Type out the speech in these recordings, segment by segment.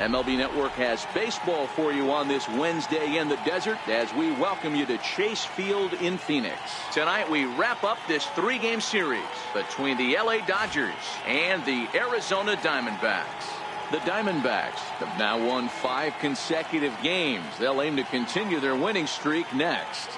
MLB Network has baseball for you on this Wednesday in the desert as we welcome you to Chase Field in Phoenix. Tonight we wrap up this three-game series between the LA Dodgers and the Arizona Diamondbacks. The Diamondbacks have now won 5 consecutive games. They'll aim to continue their winning streak next.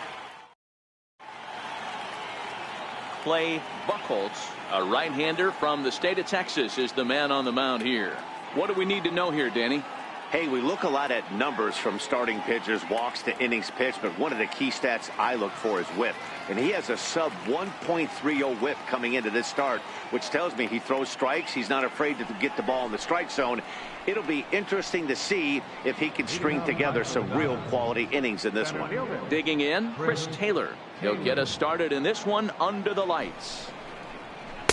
Clay Buchholz, a right-hander from the state of Texas, is the man on the mound here. What do we need to know here, Danny? Hey, we look a lot at numbers from starting pitchers, walks to innings pitched, but one of the key stats I look for is whip. And he has a sub 1.30 whip coming into this start, which tells me he throws strikes. He's not afraid to get the ball in the strike zone. It'll be interesting to see if he can string together some real quality innings in this one. Digging in, Chris Taylor. He'll get us started in this one under the lights.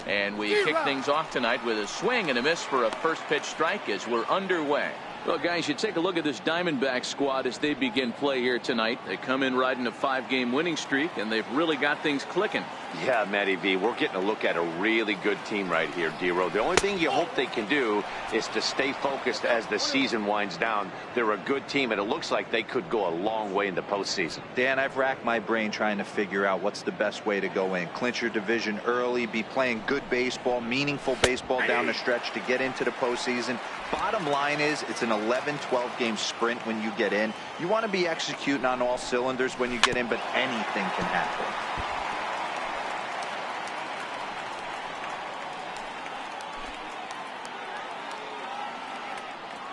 And we kick things off tonight with a swing and a miss for a first pitch strike as we're underway. Well, guys, you take a look at this Diamondback squad as they begin play here tonight. They come in riding a 5-game winning streak, and they've really got things clicking. Yeah, Matty V, we're getting a look at a really good team right here, D-Row. The only thing you hope they can do is to stay focused as the season winds down. They're a good team, and it looks like they could go a long way in the postseason. Dan, I've racked my brain trying to figure out what's the best way to go in. Clinch your division early, be playing good baseball, meaningful baseball down the stretch to get into the postseason. Bottom line is it's an 11-12 game sprint when you get in. You want to be executing on all cylinders when you get in, but anything can happen.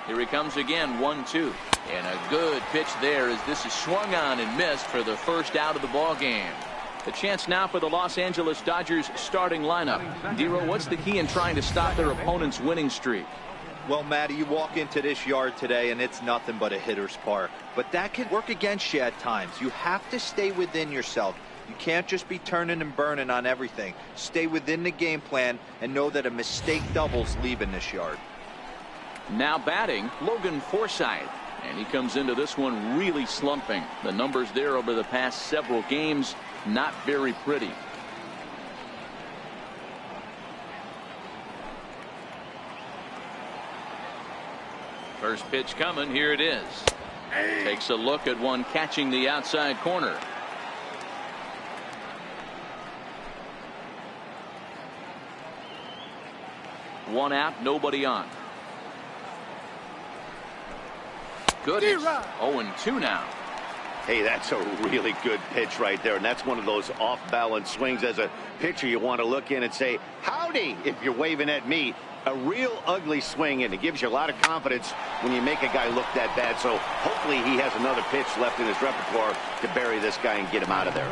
Here he comes again, 1-2. And a good pitch there as this is swung on and missed for the first out of the ball game. The chance now for the Los Angeles Dodgers starting lineup. D-Row, what's the key in trying to stop their opponent's winning streak? Well, Matty, you walk into this yard today and it's nothing but a hitter's park. But that can work against you at times. You have to stay within yourself. You can't just be turning and burning on everything. Stay within the game plan and know that a mistake doubles leaving this yard. Now batting, Logan Forsythe. And he comes into this one really slumping. The numbers there over the past several games, not very pretty. First pitch coming. Here it is. Takes a look at one catching the outside corner. One out, nobody on. Goodness. 0-2 now. Hey, that's a really good pitch right there, and that's one of those off-balance swings. As a pitcher, you want to look in and say, howdy, if you're waving at me. A real ugly swing, and it gives you a lot of confidence when you make a guy look that bad. So hopefully he has another pitch left in his repertoire to bury this guy and get him out of there.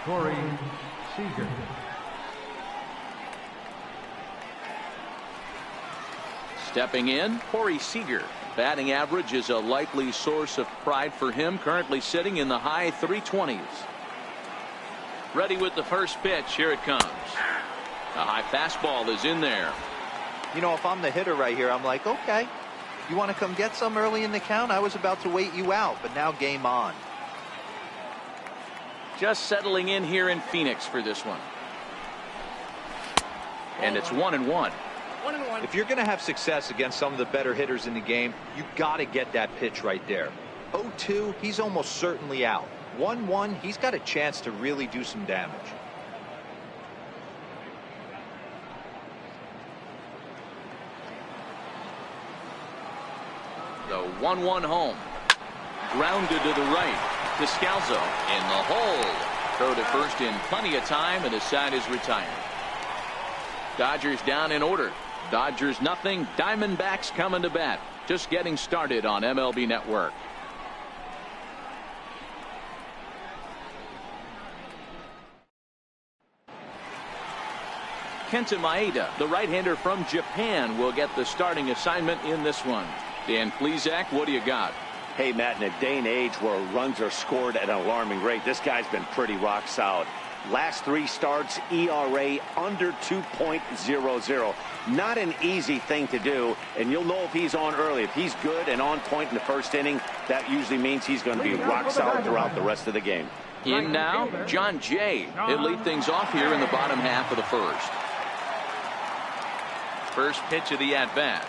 Corey Seager. Stepping in, Corey Seager. Batting average is a likely source of pride for him, currently sitting in the high 320s. Ready with the first pitch. Here it comes. A high fastball is in there. You know, if I'm the hitter right here, I'm like, okay, you want to come get some early in the count? I was about to wait you out, but now game on. Just settling in here in Phoenix for this one. And it's 1-1. If you're going to have success against some of the better hitters in the game, you got to get that pitch right there. 0-2, he's almost certainly out. 1-1, he's got a chance to really do some damage. The 1-1 home. Grounded to the right. Descalzo in the hole. Throw to first in plenty of time, and his side is retired. Dodgers down in order. Dodgers nothing. Diamondbacks coming to bat. Just getting started on MLB Network. Kenta Maeda, the right-hander from Japan, will get the starting assignment in this one. Dan Plesac, what do you got? Hey, Matt, in a day and age where runs are scored at an alarming rate, this guy's been pretty rock solid. Last 3 starts, ERA under 2.00. Not an easy thing to do, and you'll know if he's on early. If he's good and on point in the first inning, that usually means he's going to be rock solid throughout the rest of the game. In now, John Jay. He'll lead things off here in the bottom half of the first. First pitch of the at-bat.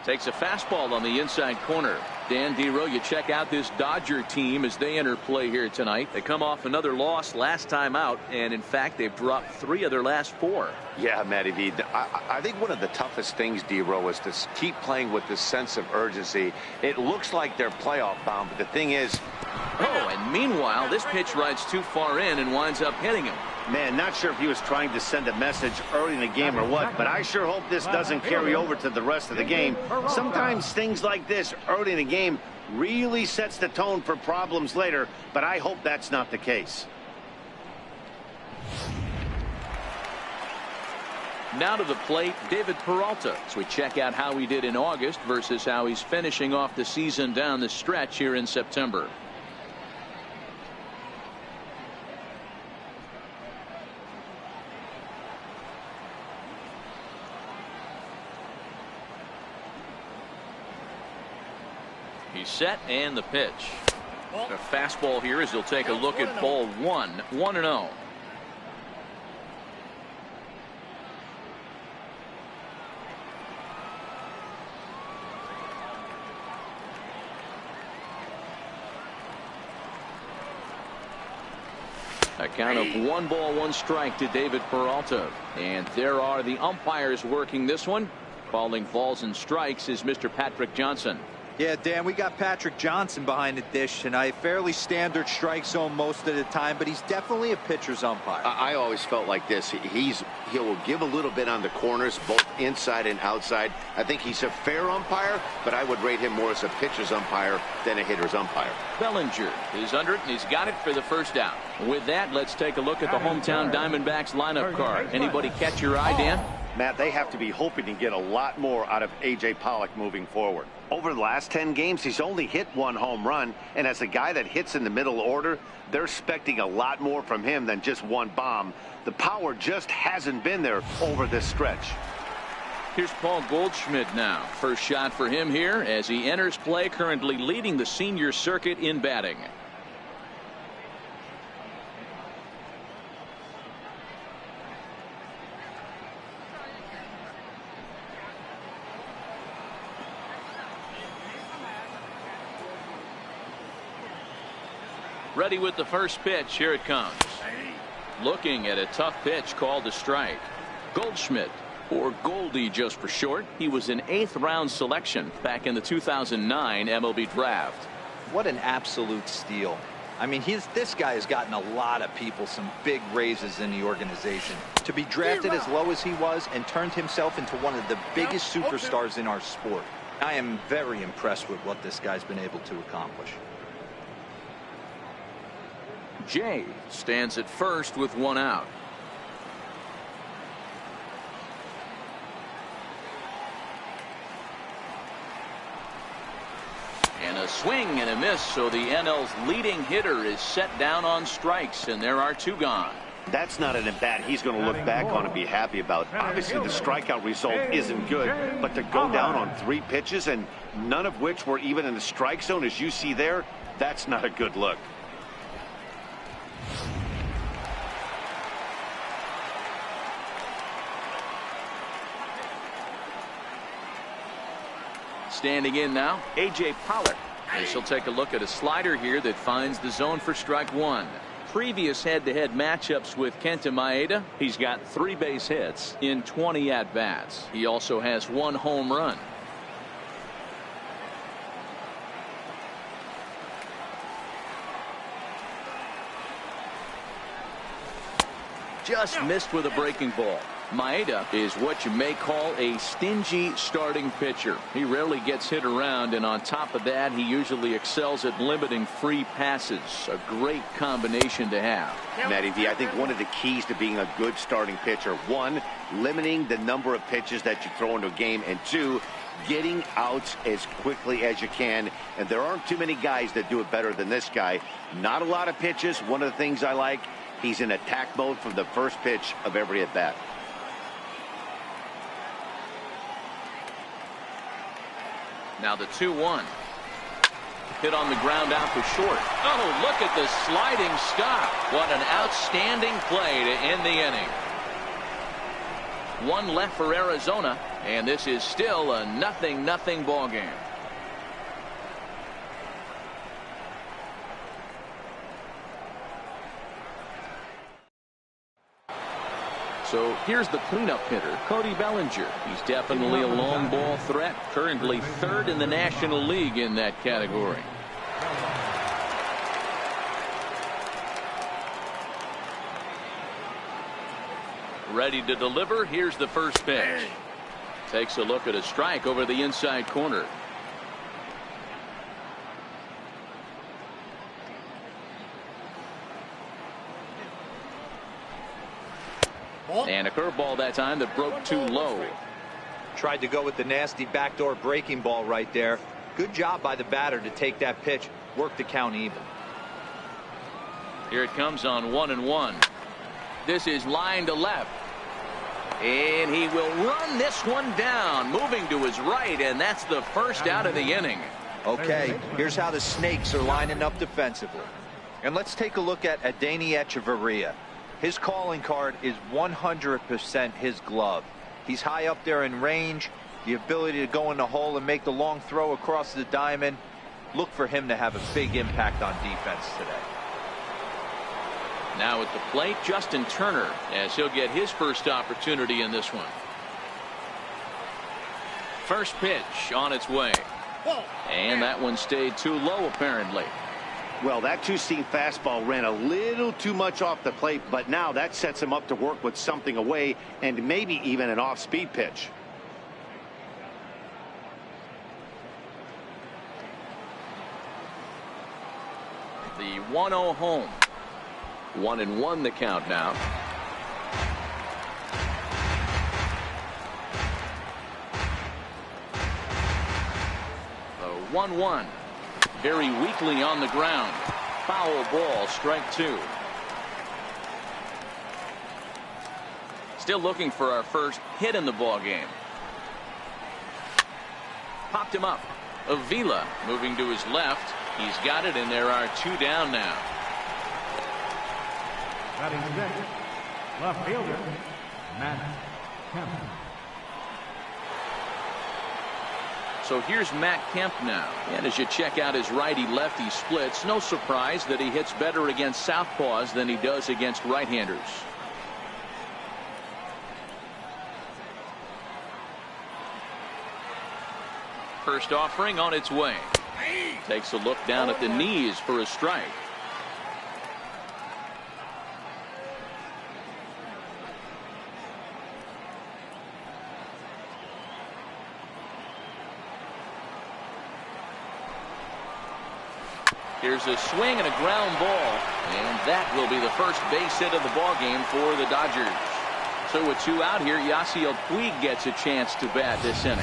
Takes a fastball on the inside corner. Dan Dero, you check out this Dodger team as they enter play here tonight. They come off another loss last time out, and in fact they've dropped 3 of their last 4. Yeah, Matty V. I think one of the toughest things, Dero, is to keep playing with this sense of urgency. It looks like they're playoff bound, but the thing is... Oh, and meanwhile, this pitch rides too far in and winds up hitting him. Man, not sure if he was trying to send a message early in the game or what, but I sure hope this doesn't carry over to the rest of the game. Sometimes things like this early in the game really sets the tone for problems later, but I hope that's not the case. Now to the plate, David Peralta, as we check out how he did in August versus how he's finishing off the season down the stretch here in September. He's set, and the pitch. The fastball here as he'll take a look at ball 1, 1-0. A count of 1 ball, 1 strike to David Peralta. And there are the umpires working this one. Calling balls and strikes is Mr. Patrick Johnson. Yeah, Dan, we got Patrick Johnson behind the dish tonight. Fairly standard strike zone most of the time, but he's definitely a pitcher's umpire. I always felt like this. He will give a little bit on the corners, both inside and outside. I think he's a fair umpire, but I would rate him more as a pitcher's umpire than a hitter's umpire. Bellinger is under it, and he's got it for the first out. With that, let's take a look at the hometown Diamondbacks lineup card. Anybody catch your eye, Dan? Matt, they have to be hoping to get a lot more out of A.J. Pollock moving forward. Over the last 10 games, he's only hit 1 home run, and as a guy that hits in the middle order, they're expecting a lot more from him than just 1 bomb. The power just hasn't been there over this stretch. Here's Paul Goldschmidt now. First shot for him here as he enters play, currently leading the senior circuit in batting. Ready with the first pitch. Here it comes. Looking at a tough pitch called a strike. Goldschmidt, or Goldie just for short. He was an 8th round selection back in the 2009 MLB draft. What an absolute steal. I mean, this guy has gotten a lot of people some big raises in the organization. To be drafted as low as he was and turned himself into one of the biggest superstars in our sport. I am very impressed with what this guy's been able to accomplish. Jay stands at first with 1 out. And a swing and a miss, so the NL's leading hitter is set down on strikes, and there are 2 gone. That's not an at-bat he's going to look back on and be happy about. Obviously, the strikeout result isn't good, but to go down on 3 pitches and none of which were even in the strike zone, as you see there, that's not a good look. Standing in now, A.J. Pollock. And she'll take a look at a slider here that finds the zone for strike 1. Previous head-to-head matchups with Kenta Maeda, he's got 3 base hits in 20 at-bats. He also has 1 home run. Just missed with a breaking ball. Maeda is what you may call a stingy starting pitcher. He rarely gets hit around, and on top of that, he usually excels at limiting free passes. A great combination to have. Matty V, I think one of the keys to being a good starting pitcher, 1, limiting the number of pitches that you throw into a game, and 2, getting outs as quickly as you can. And there aren't too many guys that do it better than this guy. Not a lot of pitches. One of the things I like, he's in attack mode from the first pitch of every at-bat. Now the 2-1. Hit on the ground out for short. Oh, look at the sliding stop. What an outstanding play to end the inning. 1 left for Arizona. And this is still a 0-0 ball game. So here's the cleanup hitter, Cody Bellinger. He's definitely a long ball threat, currently 3rd in the National League in that category. Ready to deliver. Here's the first pitch. Takes a look at a strike over the inside corner. And a curveball that time that broke too low. Tried to go with the nasty backdoor breaking ball right there. Good job by the batter to take that pitch, work the count even. Here it comes on 1-1. This is line to left. And he will run this one down, moving to his right, and that's the first out of the inning. Okay, here's how the Snakes are lining up defensively. And let's take a look at Adeiny Echeverria. His calling card is 100% his glove. He's high up there in range, the ability to go in the hole and make the long throw across the diamond. Look for him to have a big impact on defense today. Now at the plate, Justin Turner, as he'll get his first opportunity in this one. First pitch on its way. And that one stayed too low, apparently. Well, that two-seam fastball ran a little too much off the plate, but now that sets him up to work with something away and maybe even an off-speed pitch. The 1-0 home. 1-1 the count now. The 1-1. Very weakly on the ground. Foul ball, strike 2. Still looking for our first hit in the ball game. Popped him up. Avila moving to his left. He's got it, and there are 2 down now. Batting sixth, left fielder, Matt Kemp. So here's Matt Kemp now. And as you check out his righty-lefty splits, no surprise that he hits better against southpaws than he does against right-handers. First offering on its way. Takes a look down at the knees for a strike. Here's a swing and a ground ball, and that will be the first base hit of the ball game for the Dodgers. So with 2 out here, Yasiel Puig gets a chance to bat this inning.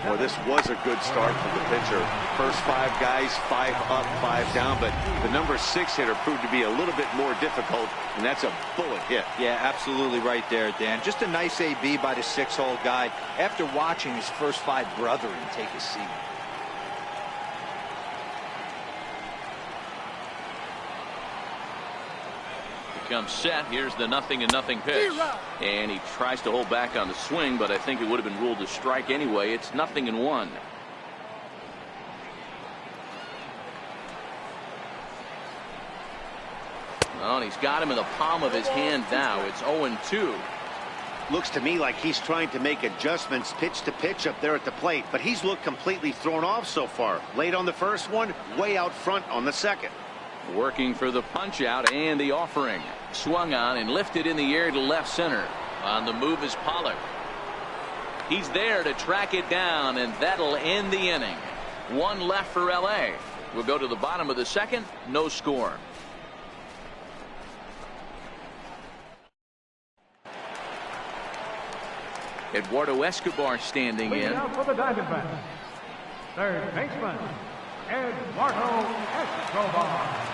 Well, this was a good start for the pitcher. First 5 guys, 5 up, 5 down, but the number 6 hitter proved to be a little bit more difficult, and that's a bullet hit. Yeah, absolutely right there, Dan. Just a nice AB by the 6-hole guy after watching his first 5 brethren take a seat. Comes set. Here's the 0-0 pitch, and he tries to hold back on the swing, but I think it would have been ruled a strike anyway. It's 0-1. Well, and he's got him in the palm of his hand now. It's 0-2. Looks to me like he's trying to make adjustments pitch to pitch up there at the plate, but he's looked completely thrown off so far. Late on the first one, way out front on the second. Working for the punch out and the offering. Swung on and lifted in the air to left center. On the move is Pollock. He's there to track it down, and that'll end the inning. 1 left for LA. We'll go to the bottom of the second. No score. Eduardo Escobar standing in. Leading out for the Diamondbacks, third baseman, Eduardo Escobar.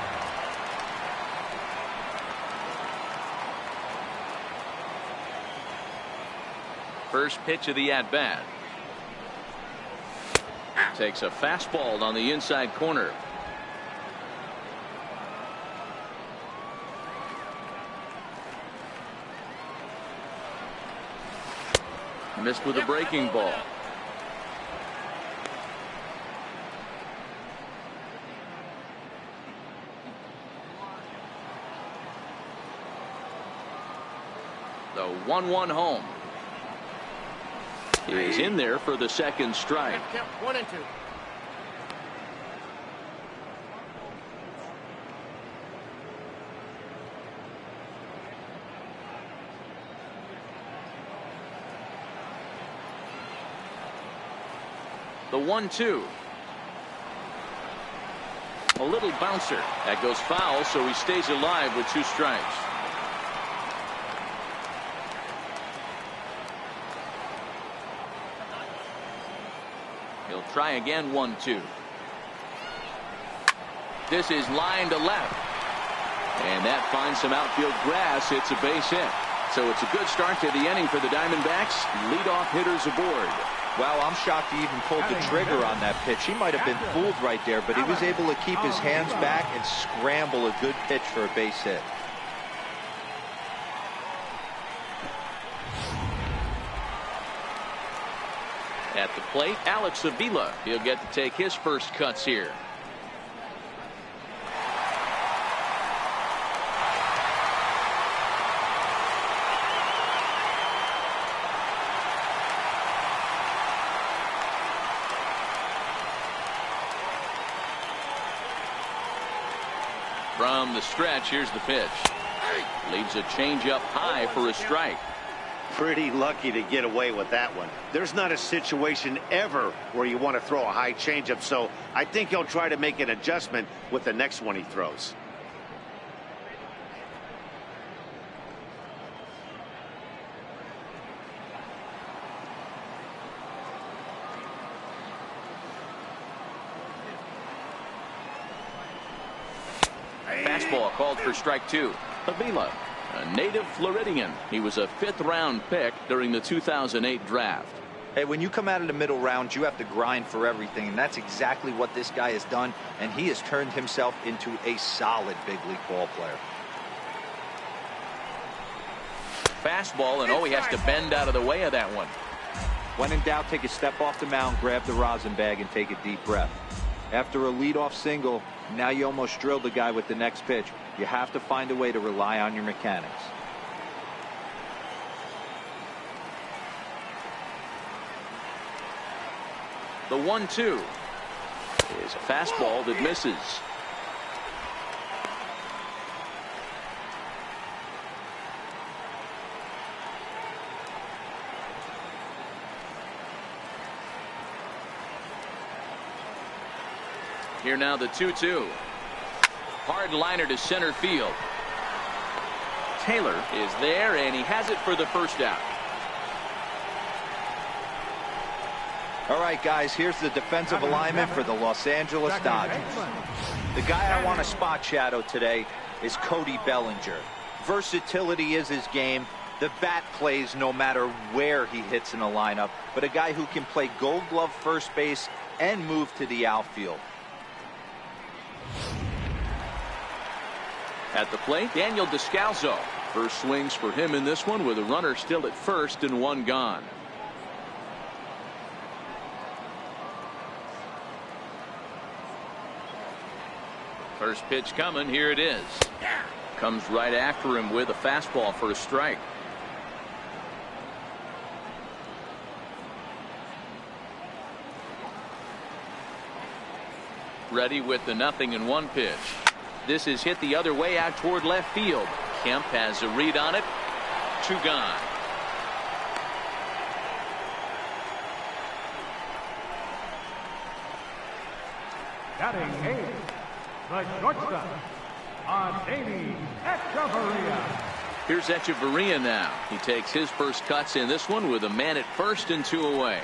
First pitch of the at-bat. Takes a fastball on the inside corner. Missed with a breaking ball. The 1-1 home. Is in there for the second strike. 1 and 2. The 1-2. A little bouncer. That goes foul, so he stays alive with 2 strikes. He'll try again. 1-2. This is line to left. And that finds some outfield grass. It's a base hit. So it's a good start to the inning for the Diamondbacks. Leadoff hitters aboard. Wow, I'm shocked he even pulled the trigger on that pitch. He might have been fooled right there, but he was able to keep his hands back and scramble a good pitch for a base hit. At the plate, Alex Avila. He'll get to take his first cuts here. From the stretch, here's the pitch. Leaves a changeup high for a strike. Pretty lucky to get away with that one. There's not a situation ever where you want to throw a high changeup, so I think he'll try to make an adjustment with the next one he throws. Fastball called for strike 2. Avila, a native Floridian. He was a 5th-round pick during the 2008 draft. Hey, when you come out of the middle round, you have to grind for everything, and that's exactly what this guy has done, and he has turned himself into a solid big league ball player. Fastball, and he has to bend out of the way of that one. When in doubt, take a step off the mound, grab the rosin bag, and take a deep breath. After a leadoff single, now you almost drilled the guy with the next pitch. You have to find a way to rely on your mechanics. The 1-2 is a fastball that misses. Here now the 2-2. Hard liner to center field. Taylor is there, and he has it for the first out. All right, guys, here's the defensive alignment for the Los Angeles Dodgers. The guy I want to spot shadow today is Cody Bellinger. Versatility is his game. The bat plays no matter where he hits in the lineup, but a guy who can play Gold Glove first base and move to the outfield. At the plate, Daniel Descalso. First swings for him in this one with a runner still at first and 1 gone. First pitch coming. Here it is. Comes right after him with a fastball for a strike. Ready with the 0-1 pitch. This is hit the other way out toward left field. Kemp has a read on it. 2 gone. Batting 8, the shortstop, Adeiny Echeverria. Here's Echeverria now. He takes his first cuts in this one with a man at first and 2 away.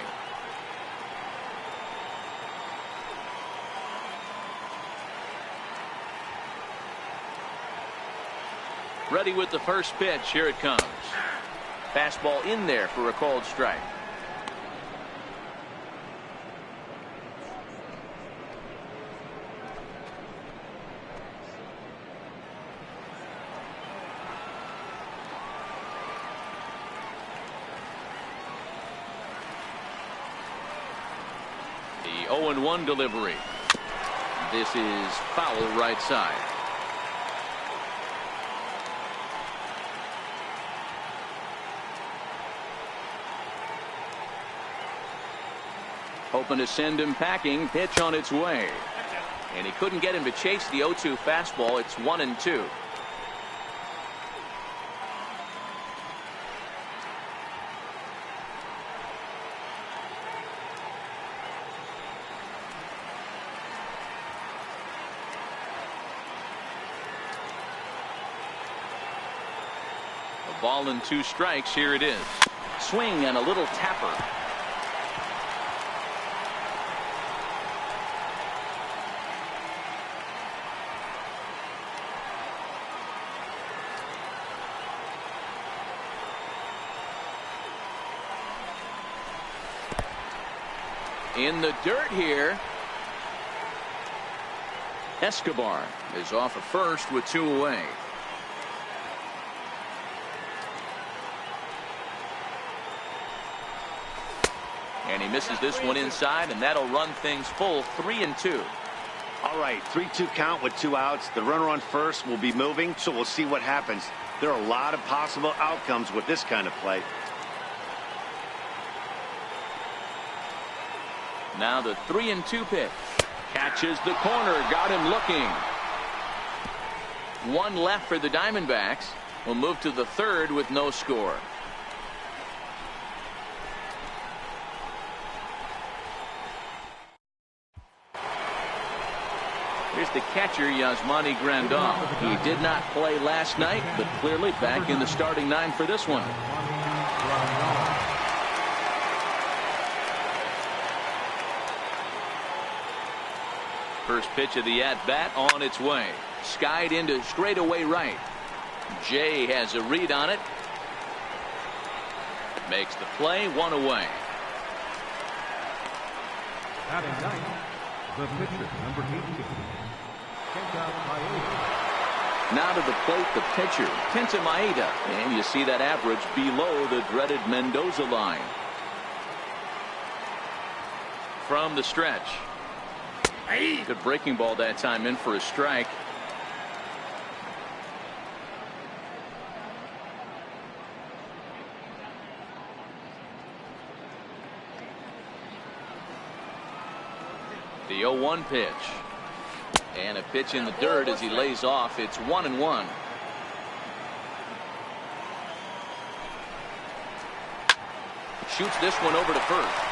Ready with the first pitch. Here it comes. Fastball in there for a called strike. 0-1 delivery. This is foul right side. Hoping to send him packing. Pitch on its way. And he couldn't get him to chase the 0-2 fastball. It's 1-2. A ball and 2 strikes. Here it is. Swing and a little tapper. In the dirt here. Escobar is off at first with 2 away. And he misses this one inside, and that'll run things full 3-2. All right, 3-2 count with 2 outs. The runner on first will be moving, so we'll see what happens. There are a lot of possible outcomes with this kind of play. Now the 3-2 pitch. Catches the corner. Got him looking. 1 left for the Diamondbacks. Will move to the 3rd with no score. Here's the catcher, Yasmani Grandal. He did not play last night, but clearly back in the starting 9 for this one. First pitch of the at-bat on its way. Skied into straightaway right. Jay has a read on it. Makes the play. 1 away. Batting ninth, the pitcher, number 18. Now to the plate, the pitcher, Kenta Maeda. And you see that average below the dreaded Mendoza line. From the stretch. Good breaking ball that time, in for a strike. The 0-1 pitch. And a pitch in the dirt as he lays off. It's 1-1. Shoots this one over to first.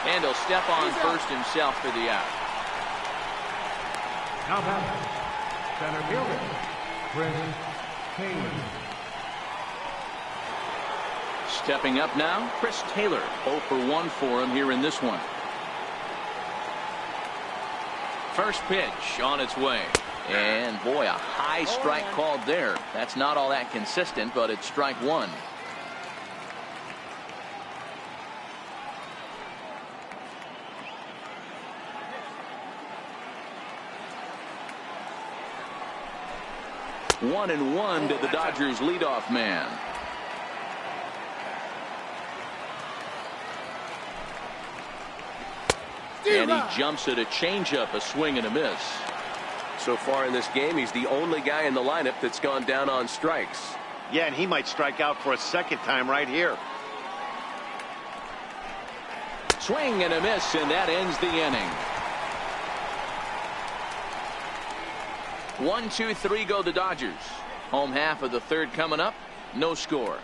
And he'll step on first himself for the out. Now back, center fielder, Chris Taylor. Stepping up now, Chris Taylor. 0 for 1 for him here in this one. First pitch on its way. And boy, a high strike called there. That's not all that consistent, but it's strike 1. One and 1 to the Dodgers leadoff man. And he jumps at a changeup, a swing and a miss. So far in this game, he's the only guy in the lineup that's gone down on strikes. Yeah, and he might strike out for a second time right here. Swing and a miss, and that ends the inning. 1, 2, 3 go the Dodgers. Home half of the 3rd coming up. No score.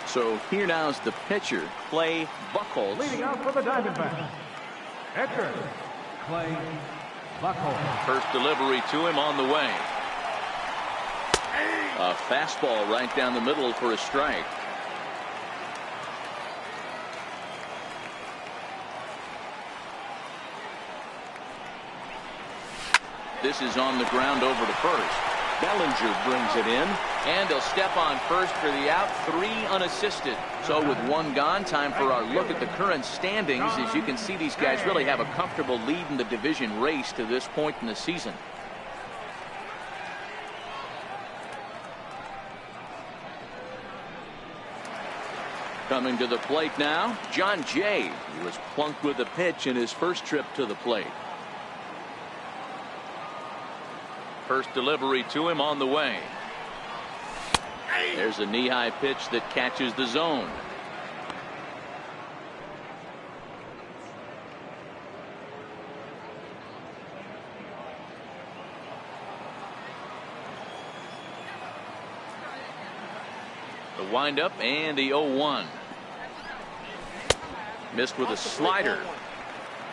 So here now's the pitcher, Clay Buchholz. Leading out for the Diamondbacks, Edgar Clay Buchholz. First delivery to him on the way. A fastball right down the middle for a strike. This is on the ground over to first. Bellinger brings it in, and he'll step on first for the out. 3 unassisted. So with 1 gone, time for our look at the current standings. As you can see, these guys really have a comfortable lead in the division race to this point in the season. Coming to the plate now, John Jay. He was plunked with a pitch in his first trip to the plate. First delivery to him on the way. There's a knee-high pitch that catches the zone. The windup and the 0-1. Missed with a slider.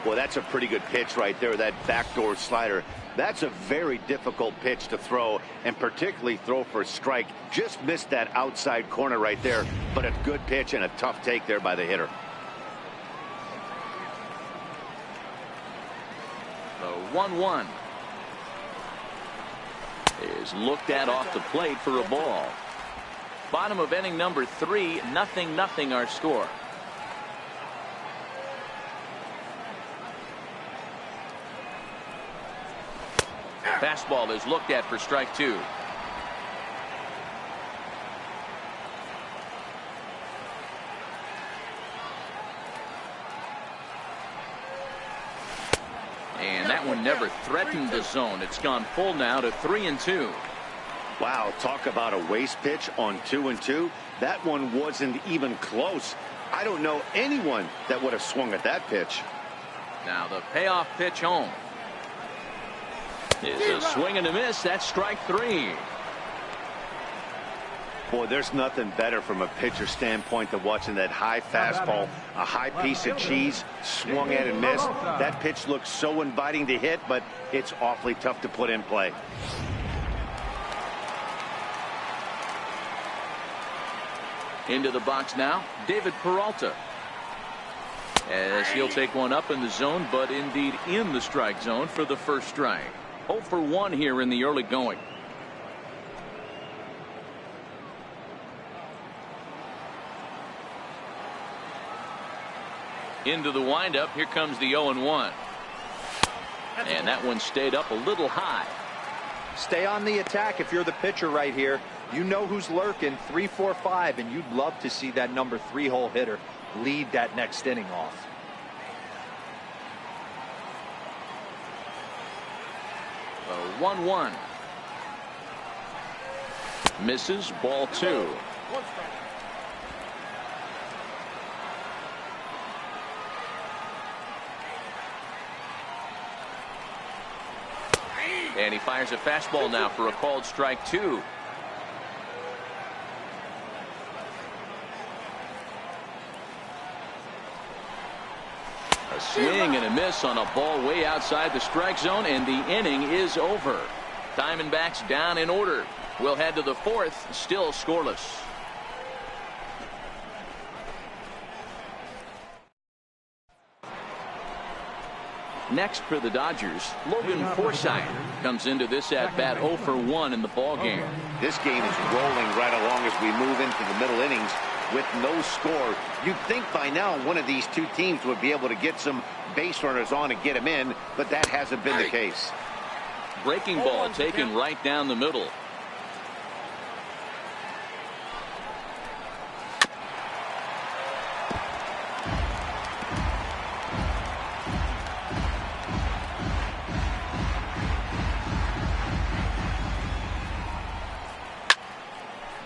Well, that's a pretty good pitch right there, that backdoor slider. That's a very difficult pitch to throw, and particularly throw for a strike. Just missed that outside corner right there, but a good pitch and a tough take there by the hitter. The 1-1 is looked at off the plate for a ball. Bottom of inning number 3, 0-0 our score. Fastball is looked at for strike 2. And that one never threatened the zone. It's gone full now to 3-2. Wow, talk about a waste pitch on 2-2. That one wasn't even close. I don't know anyone that would have swung at that pitch. Now the payoff pitch home. It's a swing and a miss. That's strike 3. Boy, there's nothing better from a pitcher standpoint than watching that high fastball, a high piece of cheese, swung at and missed. That pitch looks so inviting to hit, but it's awfully tough to put in play. Into the box now, David Peralta. As he'll take one up in the zone, but indeed in the strike zone for the first strike. 0 for 1 here in the early going. Into the windup. Here comes the 0-1. And that one stayed up a little high. Stay on the attack if you're the pitcher right here. You know who's lurking, 3, 4, 5, and you'd love to see that number 3 hole hitter lead that next inning off. The 1-1. Misses, ball 2. And he fires a fastball now for a called strike 2. A swing and a miss on a ball way outside the strike zone, and the inning is over. Diamondbacks down in order. We'll head to the 4th, still scoreless. Next for the Dodgers, Logan Forsythe comes into this at bat 0 for 1 in the ball game. This game is rolling right along as we move into the middle innings with no score. You'd think by now one of these two teams would be able to get some base runners on and get them in, but that hasn't been the case. Breaking ball taken right down the middle.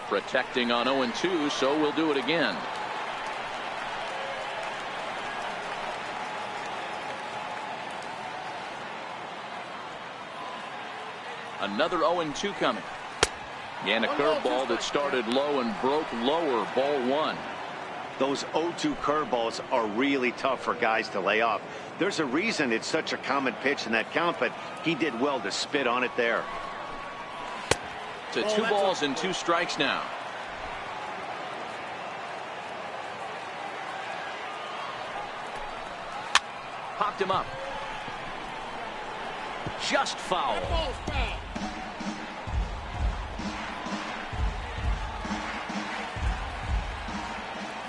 Protecting on 0-2, so we'll do it again. Another 0-2 coming. And a curveball that started low and broke lower, ball 1. Those 0-2 curveballs are really tough for guys to lay off. There's a reason it's such a common pitch in that count, but he did well to spit on it there. To 2 balls and 2 strikes now. Popped him up. Just foul.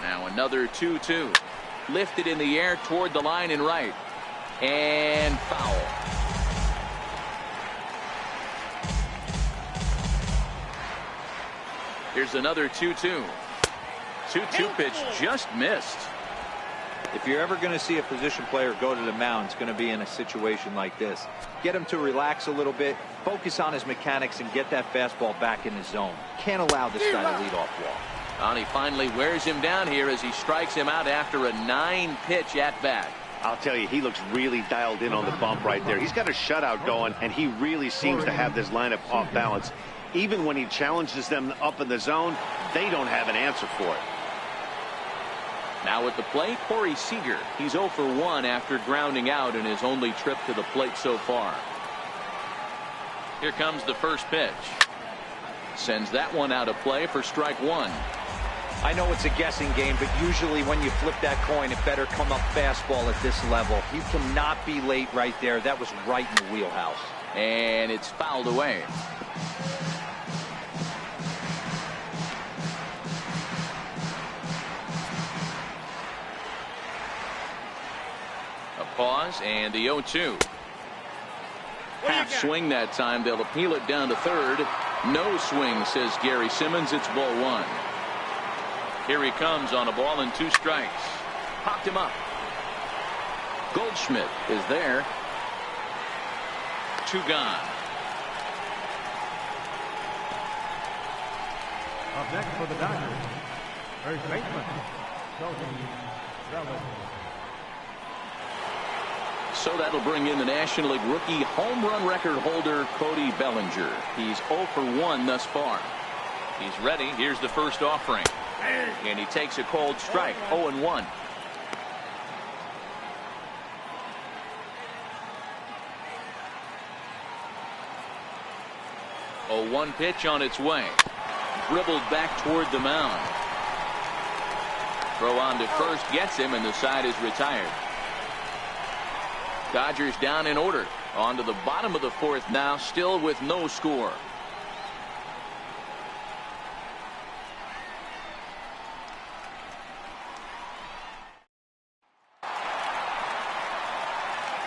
Now another 2-2. Lifted in the air toward the line and right. And foul. Here's another 2-2. 2-2 pitch just missed. If you're ever going to see a position player go to the mound, it's going to be in a situation like this. Get him to relax a little bit, focus on his mechanics, and get that fastball back in his zone. Can't allow this guy to lead off walk. And he finally wears him down here as he strikes him out after a 9-pitch at bat. I'll tell you, he looks really dialed in on the bump right there. He's got a shutout going, and he really seems to have this lineup off balance. Even when he challenges them up in the zone, they don't have an answer for it. Now at the plate, Corey Seager. He's 0 for 1 after grounding out in his only trip to the plate so far. Here comes the first pitch. Sends that one out of play for strike 1. I know it's a guessing game, but usually when you flip that coin, it better come up fastball at this level. You cannot be late right there. That was right in the wheelhouse. And it's fouled away. Pause and the 0-2. Half swing that time. They'll appeal it down to third. No swing, says Gary Simmons. It's ball 1. Here he comes on a ball and 2 strikes. Popped him up. Goldschmidt is there. 2 gone. Up next for the Dodgers, first baseman, Cody Bellinger. So that'll bring in the National League rookie home run record holder Cody Bellinger. He's 0 for 1 thus far. He's ready. Here's the first offering. And he takes a cold strike. 0-1. A 1 pitch on its way. Dribbled back toward the mound. Throw on to first gets him, and the side is retired. Dodgers down in order. On to the bottom of the 4th now, still with no score.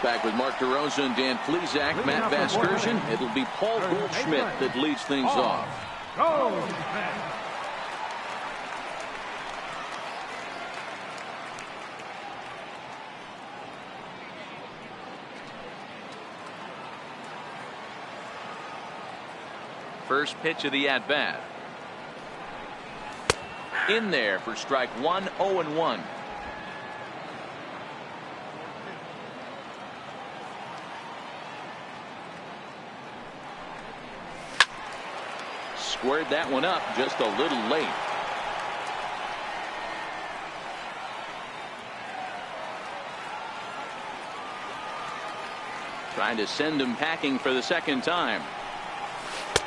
Back with Mark DeRosa and Dan Plesac, Matt Vasgersian. It'll be Paul Goldschmidt that leads things off. First pitch of the at-bat. In there for strike 1, 0-1. Squared that one up just a little late. Trying to send him packing for the second time.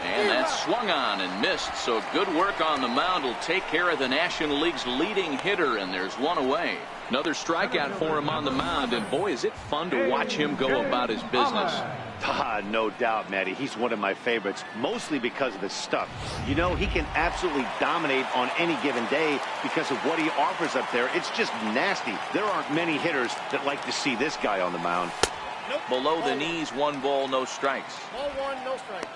And that's swung on and missed. So good work on the mound will take care of the National League's leading hitter, and there's one away. Another strikeout for him on the mound, and boy, is it fun to watch him go about his business. No doubt, Matty. He's one of my favorites, mostly because of his stuff. You know, he can absolutely dominate on any given day because of what he offers up there. It's just nasty. There aren't many hitters that like to see this guy on the mound. Nope. Below the knees, 1 ball, no strikes. Ball 1, no strikes.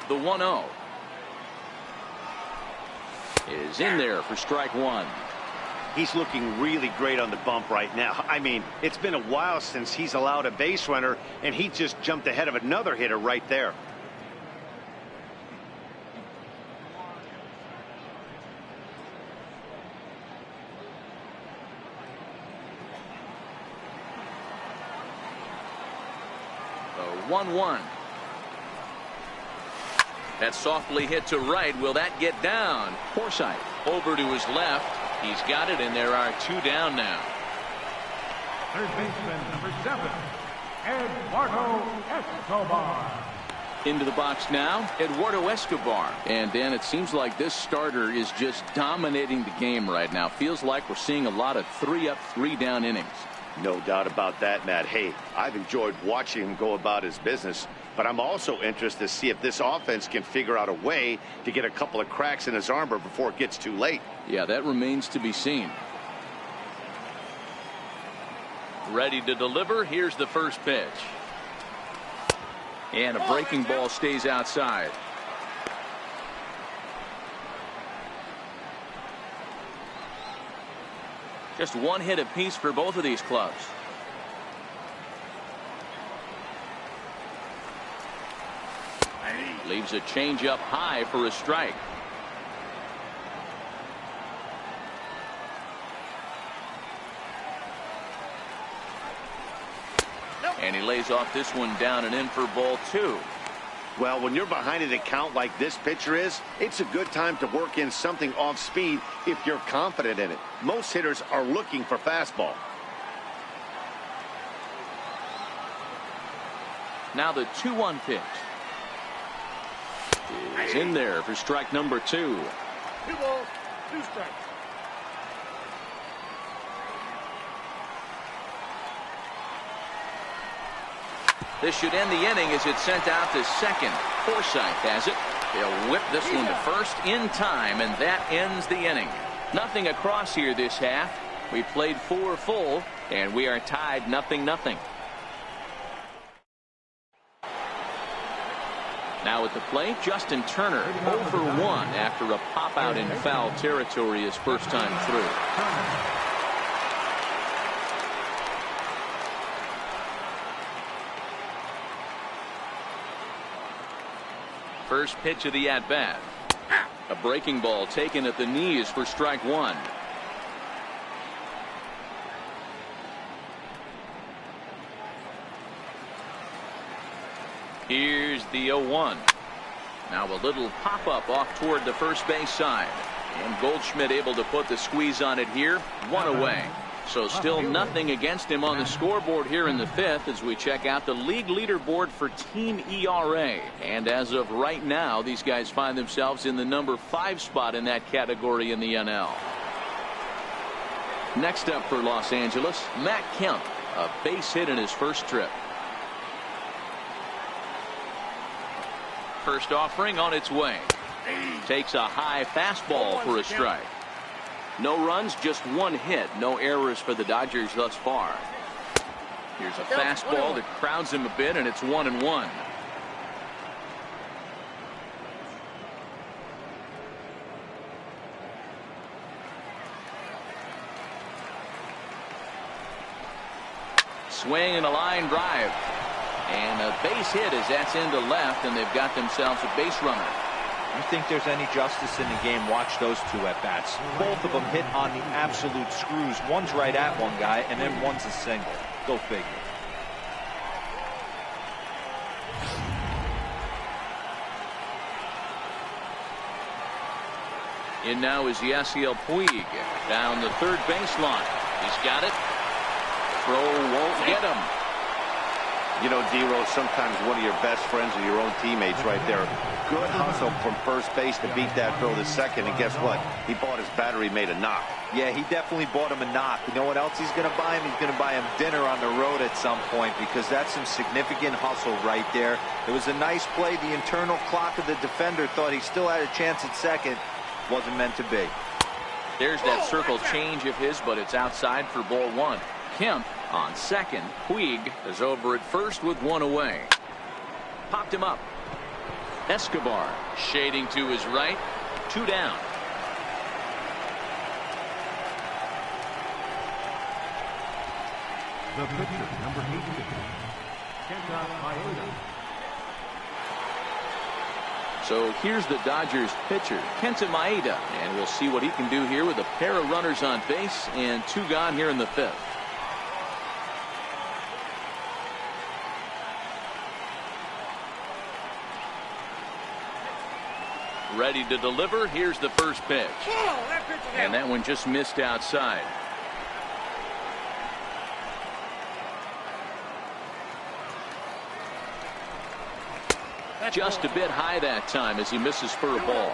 The 1-0 is in there for strike 1. He's looking really great on the bump right now. I mean, it's been a while since he's allowed a base runner, and he just jumped ahead of another hitter right there. The 1-1. That's softly hit to right. Will that get down? Forsythe over to his left. He's got it, and there are 2 down now. Third baseman, number 7, Eduardo Escobar. Into the box now, Eduardo Escobar. And Dan, it seems like this starter is just dominating the game right now. Feels like we're seeing a lot of 3-up, 3-down innings. No doubt about that, Matt. Hey, I've enjoyed watching him go about his business, but I'm also interested to see if this offense can figure out a way to get a couple of cracks in his armor before it gets too late. Yeah, that remains to be seen. Ready to deliver. Here's the first pitch. And a breaking ball stays outside. Just one hit apiece for both of these clubs. Leaves a changeup high for a strike. And he lays off this one down and in for ball 2. Well, when you're behind an account like this pitcher is, it's a good time to work in something off speed if you're confident in it. Most hitters are looking for fastball. Now the 2-1 pitch is in there for strike number 2. 2 balls, 2 strikes. This should end the inning as it's sent out to second. Forsythe has it. They'll whip this one to first in time, and that ends the inning. Nothing across here this half. We played 4 full, and we are tied 0-0. Now at the plate, Justin Turner 0 for 1 after a pop out in foul territory his first time through. First pitch of the at-bat. A breaking ball taken at the knees for strike 1. Here's the 0-1. Now a little pop-up off toward the first base side. And Goldschmidt able to put the squeeze on it here. 1 away. So still nothing against him on the scoreboard here in the 5th as we check out the league leaderboard for team ERA. And as of right now, these guys find themselves in the number 5 spot in that category in the NL. Next up for Los Angeles, Matt Kemp, a base hit in his first trip. First offering on its way. Takes a high fastball for a strike. No runs, just 1 hit. No errors for the Dodgers thus far. Here's a fastball that crowds him a bit, and it's 1-1. Swing and a line drive. And a base hit as that's into left, and they've got themselves a base runner. You think there's any justice in the game? Watch those 2 at-bats. Both of them hit on the absolute screws. One's right at one guy, and then one's a single. Go figure. In now is Yasiel Puig down the third baseline. He's got it. Throw won't get him. You know, D-Rose, sometimes one of your best friends are your own teammates right there. Good hustle from first base to beat that throw to second, and guess what? He bought his battery made a knock. Yeah, he definitely bought him a knock. You know what else he's going to buy him? He's going to buy him dinner on the road at some point, because that's some significant hustle right there. It was a nice play. The internal clock of the defender thought he still had a chance at second. Wasn't meant to be. There's that circle change of his, but it's outside for ball 1. Kemp on second. Puig is over at first with 1 away. Popped him up. Escobar shading to his right. 2 down. The pitcher, number 18, Kenta Maeda. So here's the Dodgers pitcher, Kenta Maeda, and we'll see what he can do here with a pair of runners on base and 2 gone here in the 5th. Ready to deliver. Here's the first pitch. And that one just missed outside. Just a bit high that time as he misses for a ball.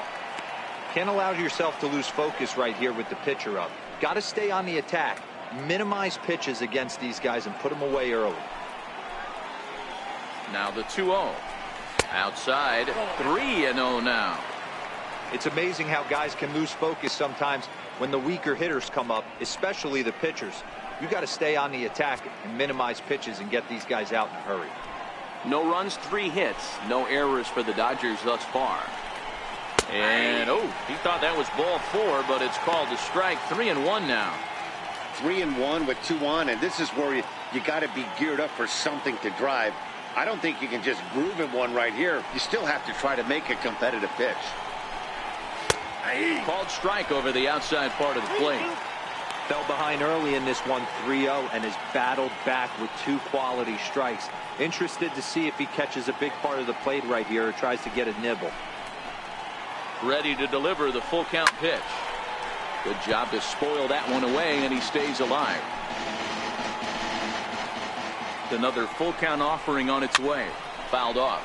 Can't allow yourself to lose focus right here with the pitcher up. Got to stay on the attack. Minimize pitches against these guys and put them away early. Now the 2-0. Outside. 3-0 now. It's amazing how guys can lose focus sometimes when the weaker hitters come up, especially the pitchers. You got to stay on the attack and minimize pitches and get these guys out in a hurry. No runs, 3 hits, no errors for the Dodgers thus far. And he thought that was ball 4, but it's called a strike. 3-1 now. 3-1 with 2 on, and this is where you got to be geared up for something to drive. I don't think you can just groove in one right here. You still have to try to make a competitive pitch. Called strike over the outside part of the plate. Fell behind early in this one, 3-0, and has battled back with 2 quality strikes. Interested to see if he catches a big part of the plate right here or tries to get a nibble. Ready to deliver the full count pitch. Good job to spoil that one away, and he stays alive. Another full count offering on its way. Fouled off.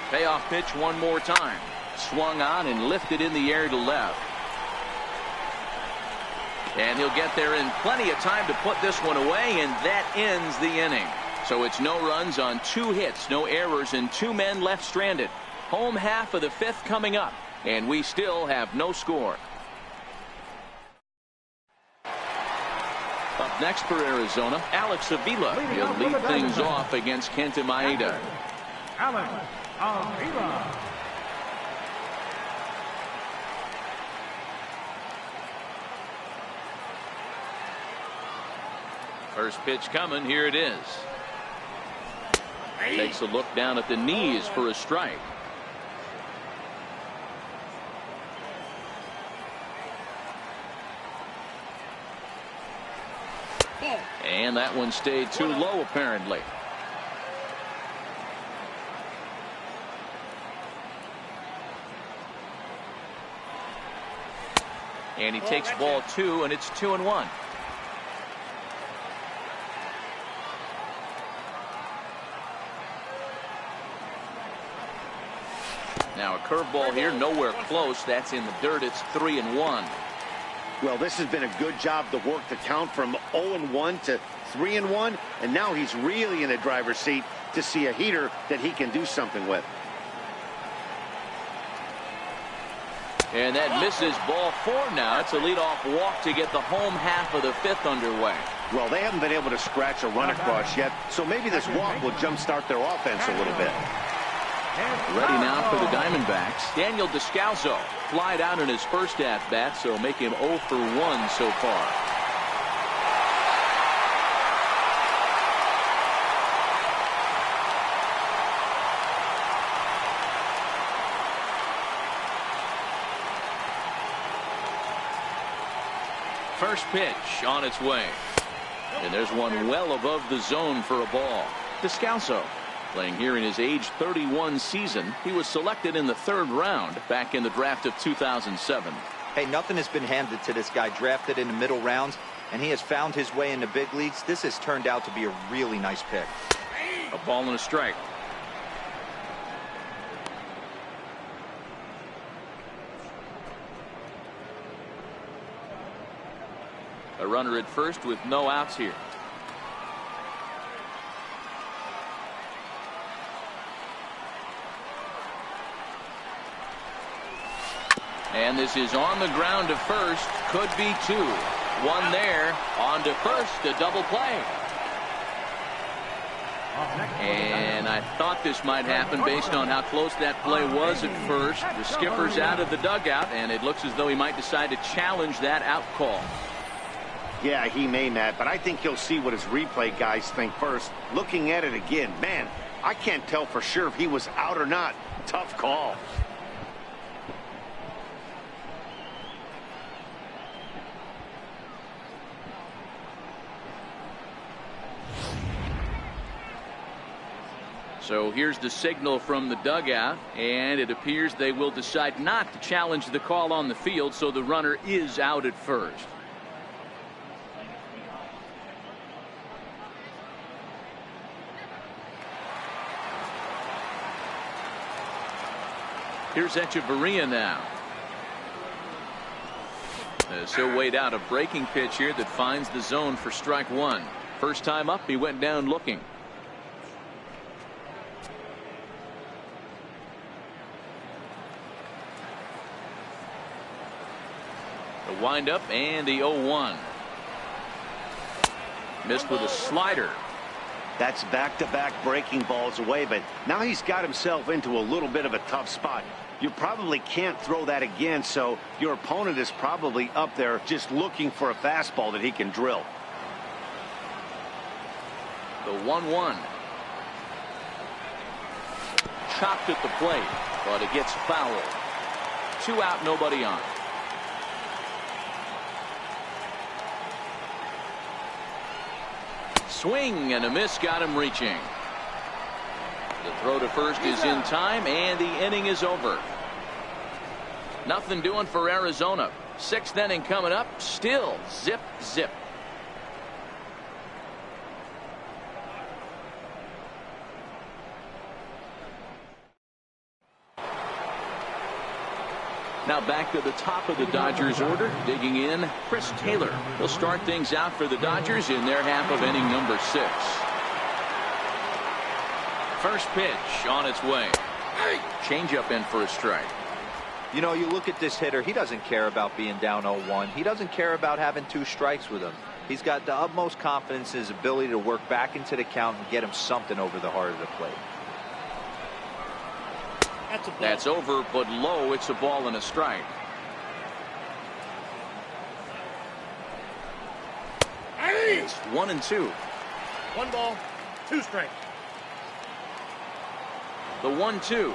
Payoff pitch one more time. Swung on and lifted in the air to left. And he'll get there in plenty of time to put this one away, and that ends the inning. So it's no runs on 2 hits, no errors, and 2 men left stranded. Home half of the 5th coming up, and we still have no score. Up next for Arizona, Alex Avila. He'll lead things off against Kenta Maeda. Alex Avila. First pitch coming. Here it is. Takes a look down at the knees for a strike. And that one stayed too low, apparently. And he takes ball 2, and it's 2-1. Now a curveball here, nowhere close. That's in the dirt. It's 3-1. Well, this has been a good job to work the count from 0-1 to 3-1, and now he's really in a driver's seat to see a heater that he can do something with. And that misses, ball 4 now. It's a leadoff walk to get the home half of the 5th underway. Well, they haven't been able to scratch a run across yet, so maybe this walk will jumpstart their offense a little bit. Ready now for the Diamondbacks. Daniel Descalso flied out in his first at-bat, so make him 0 for 1 so far. First pitch on its way. And there's one well above the zone for a ball. Descalso playing here in his age 31 season. He was selected in the 3rd round back in the draft of 2007. Hey, nothing has been handed to this guy. Drafted in the middle rounds, and he has found his way in the big leagues. This has turned out to be a really nice pick. A ball and a strike. A runner at first with no outs here. And this is on the ground to first. Could be 2. 1 there. On to first. A double play. And I thought this might happen based on how close that play was at first. The skipper's out of the dugout, and it looks as though he might decide to challenge that out call. Yeah, he may, Matt, but I think he'll see what his replay guys think first. Looking at it again, man, I can't tell for sure if he was out or not. Tough call. So here's the signal from the dugout, and it appears they will decide not to challenge the call on the field, so the runner is out at first. Here's Echeverria now. As he'll wait out a breaking pitch here that finds the zone for strike 1. First time up, he went down looking. The windup and the 0-1. Missed with a slider. That's back-to-back breaking balls away, but now he's got himself into a little bit of a tough spot. You probably can't throw that again, so your opponent is probably up there just looking for a fastball that he can drill. The 1-1. Chopped at the plate, but it gets fouled. 2 out, nobody on. Swing and a miss, got him reaching. The throw to first is in time, and the inning is over. Nothing doing for Arizona. 6th inning coming up. Still zip, zip. Now back to the top of the Dodgers order. Digging in, Chris Taylor. He'll start things out for the Dodgers in their half of inning number 6. First pitch on its way. Changeup in for a strike. You know, you look at this hitter, he doesn't care about being down 0-1. He doesn't care about having 2 strikes with him. He's got the utmost confidence in his ability to work back into the count and get him something over the heart of the plate. That's over, but low. It's a ball and a strike. It's 1-2. 1 ball, 2 strikes. The 1-2.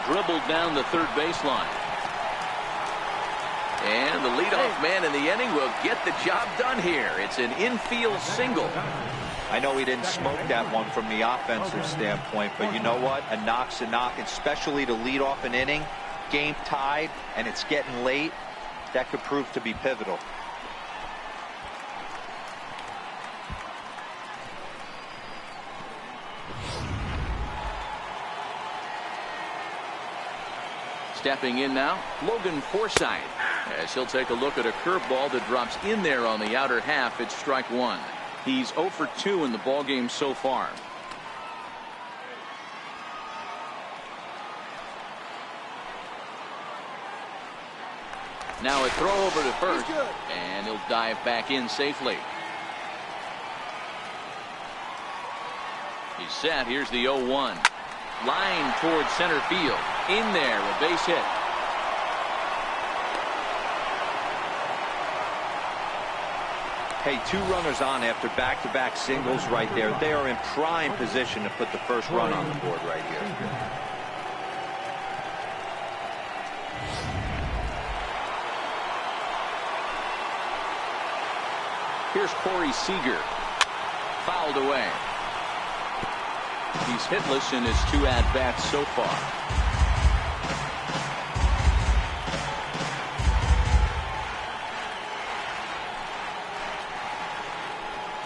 Dribbled down the third baseline. And the leadoff man in the inning will get the job done here. It's an infield single. I know he didn't smoke that one from the offensive standpoint, but you know what? A knock's a knock, especially to lead off an inning, game tied, and it's getting late. That could prove to be pivotal. Stepping in now, Logan Forsythe, as he'll take a look at a curveball that drops in there on the outer half. It's strike 1. He's 0 for 2 in the ballgame so far. Now a throw over to first, and he'll dive back in safely. He's set. Here's the 0-1. Line towards center field. In there, a base hit. Hey, 2 runners on after back-to-back singles right there. They are in prime position to put the first run on the board right here. Here's Corey Seager. Fouled away. He's hitless in his 2 at-bats so far.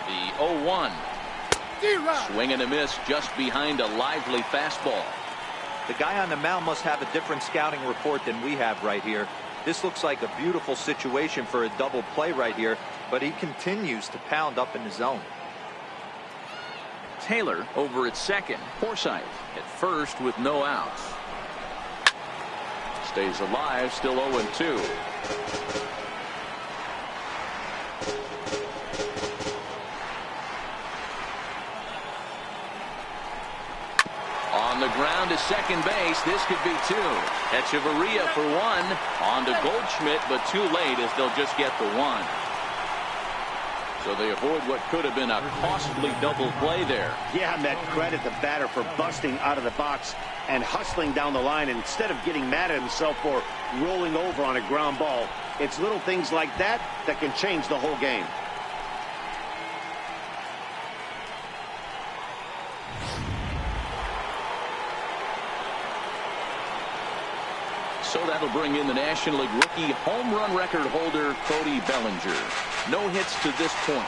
The 0-1. Swing and a miss just behind a lively fastball. The guy on the mound must have a different scouting report than we have right here. This looks like a beautiful situation for a double play right here, but he continues to pound up in the zone. Taylor over at second. Forsythe at first with no outs. Stays alive, still 0-2. On the ground to second base. This could be 2. Echeverria for 1. On to Goldschmidt, but too late as they'll just get the 1. So they avoid what could have been a costly double play there. Yeah, and that credit the batter for busting out of the box and hustling down the line instead of getting mad at himself for rolling over on a ground ball. It's little things like that that can change the whole game. So that'll bring in the National League rookie home run record holder Cody Bellinger. No hits to this point.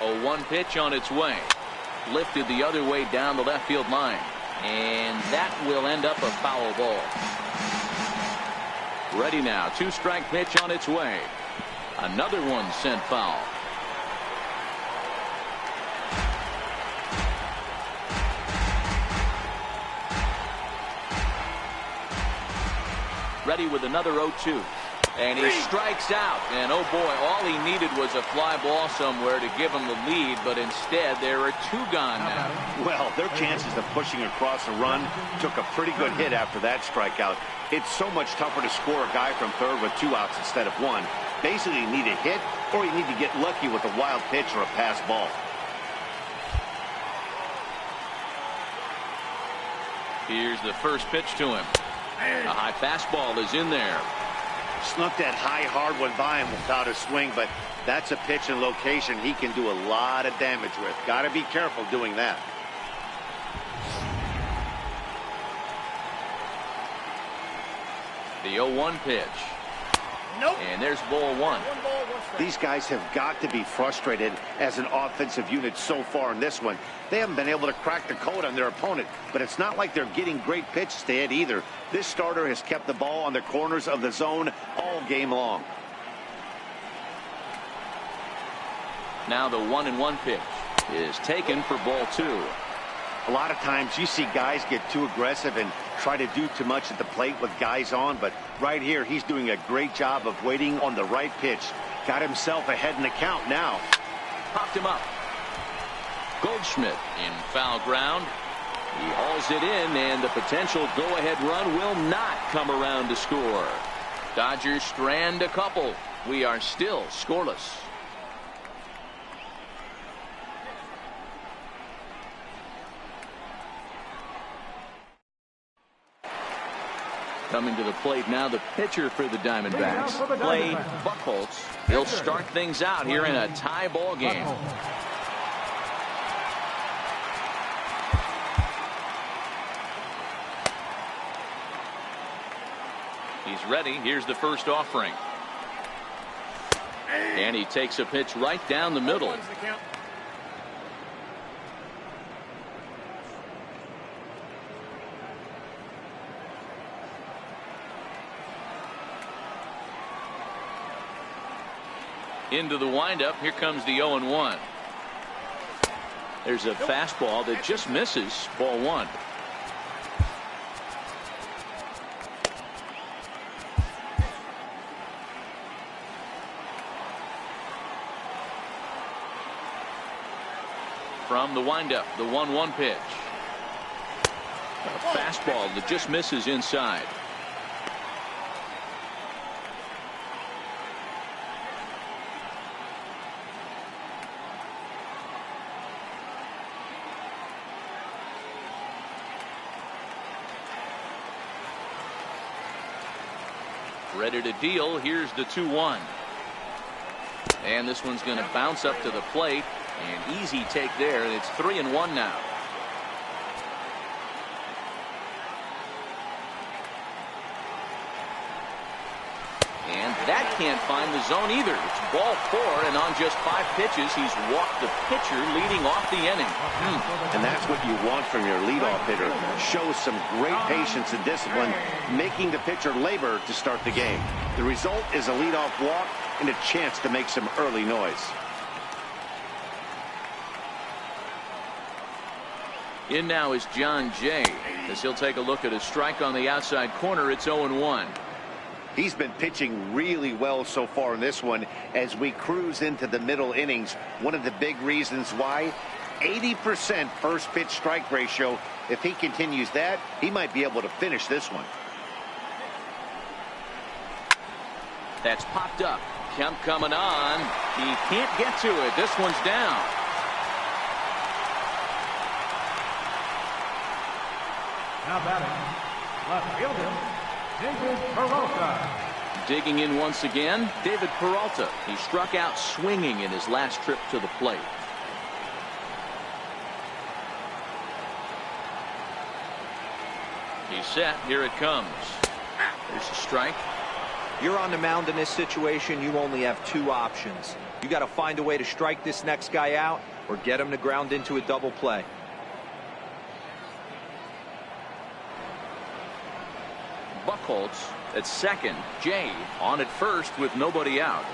A 1 pitch on its way. Lifted the other way down the left field line. And that will end up a foul ball. Ready now. 2-strike pitch on its way. Another one sent foul. ready with another 0-2. And he strikes out. And oh boy, all he needed was a fly ball somewhere to give him the lead, but instead there are two gone now. Well, their chances of pushing across a run took a pretty good hit after that strikeout. It's so much tougher to score a guy from third with 2 outs instead of 1. Basically, you need a hit or you need to get lucky with a wild pitch or a pass ball. Here's the first pitch to him. A high fastball is in there. Snuck that high hard one by him without a swing, but that's a pitch and location he can do a lot of damage with. Got to be careful doing that. The 0-1 pitch. Nope. And there's ball 1. 1 ball, 1 strike. These guys have got to be frustrated as an offensive unit so far in this one. They haven't been able to crack the code on their opponent, but it's not like they're getting great pitches to hit either. This starter has kept the ball on the corners of the zone all game long. Now the 1-1 pitch is taken for ball 2. A lot of times you see guys get too aggressive and try to do too much at the plate with guys on, but right here he's doing a great job of waiting on the right pitch. Got himself ahead in the count now. Popped him up. Goldschmidt in foul ground. He hauls it in, and the potential go-ahead run will not come around to score. Dodgers strand a couple. We are still scoreless. Coming to the plate now, the pitcher for the Diamondbacks, Clay Buchholz. He'll start things out here in a tie ball game. He's ready. Here's the first offering. And he takes a pitch right down the middle. Into the windup. Here comes the 0-1. There's a fastball that just misses. Ball 1. From the windup, the 1-1 pitch. A fastball that just misses inside. Ready to deal. Here's the 2-1. And this one's going to bounce up to the plate. An easy take there. It's 3-1 now. And that can't find the zone either. It's ball 4, and on just 5 pitches, he's walked the pitcher leading off the inning. And that's what you want from your leadoff hitter. Shows some great patience and discipline, making the pitcher labor to start the game. The result is a leadoff walk and a chance to make some early noise. In now is John Jay, as he'll take a look at a strike on the outside corner. It's 0-1. He's been pitching really well so far in this one as we cruise into the middle innings. One of the big reasons why, 80% first pitch strike ratio. If he continues that, he might be able to finish this one. That's popped up. Kemp coming on. He can't get to it. This one's down. Now batting, left fielder, David Peralta. Digging in once again, David Peralta. He struck out swinging in his last trip to the plate. He's set. Here it comes. There's a strike. You're on the mound in this situation. You only have 2 options. You got to find a way to strike this next guy out or get him to ground into a double play. Buchholz at second. Jay on at first with nobody out.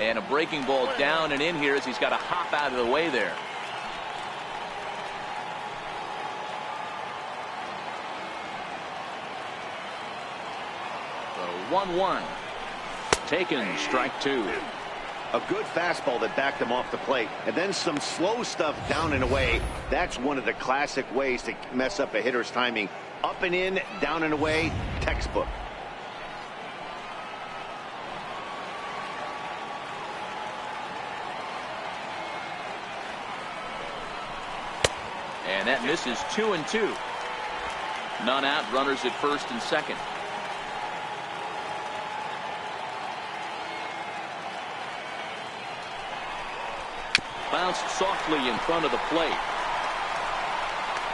And a breaking ball down and in here as he's got to hop out of the way there. The 1-1. Taken, strike two. A good fastball that backed him off the plate. And then some slow stuff down and away. That's one of the classic ways to mess up a hitter's timing. Up and in, down and away, textbook. And that misses 2-2. None out, runners at first and second. Bounced softly in front of the plate.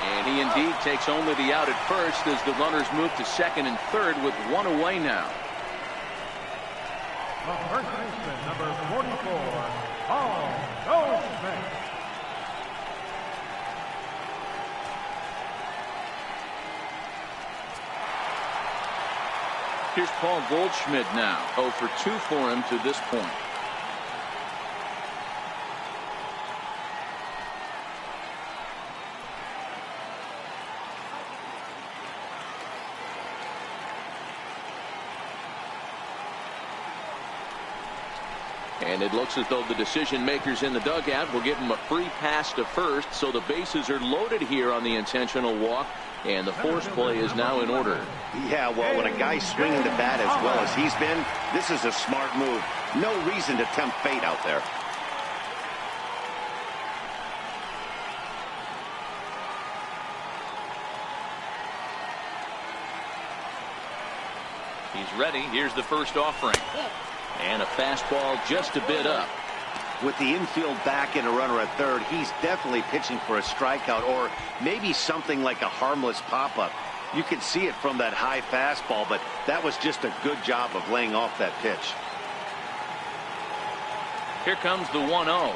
And he indeed takes only the out at first as the runners move to second and third with one away now. The first baseman, number 44, Hallo. Here's Paul Goldschmidt now. 0 for 2 for him to this point. And it looks as though the decision makers in the dugout will give him a free pass to first, so the bases are loaded here on the intentional walk, and the force play is now in order. Yeah, well, when a guy's swinging the bat as well as he's been, this is a smart move. No reason to tempt fate out there. He's ready. Here's the first offering. And a fastball just a bit up. With the infield back and a runner at third, he's definitely pitching for a strikeout or maybe something like a harmless pop-up. You can see it from that high fastball, but that was just a good job of laying off that pitch. Here comes the 1-0.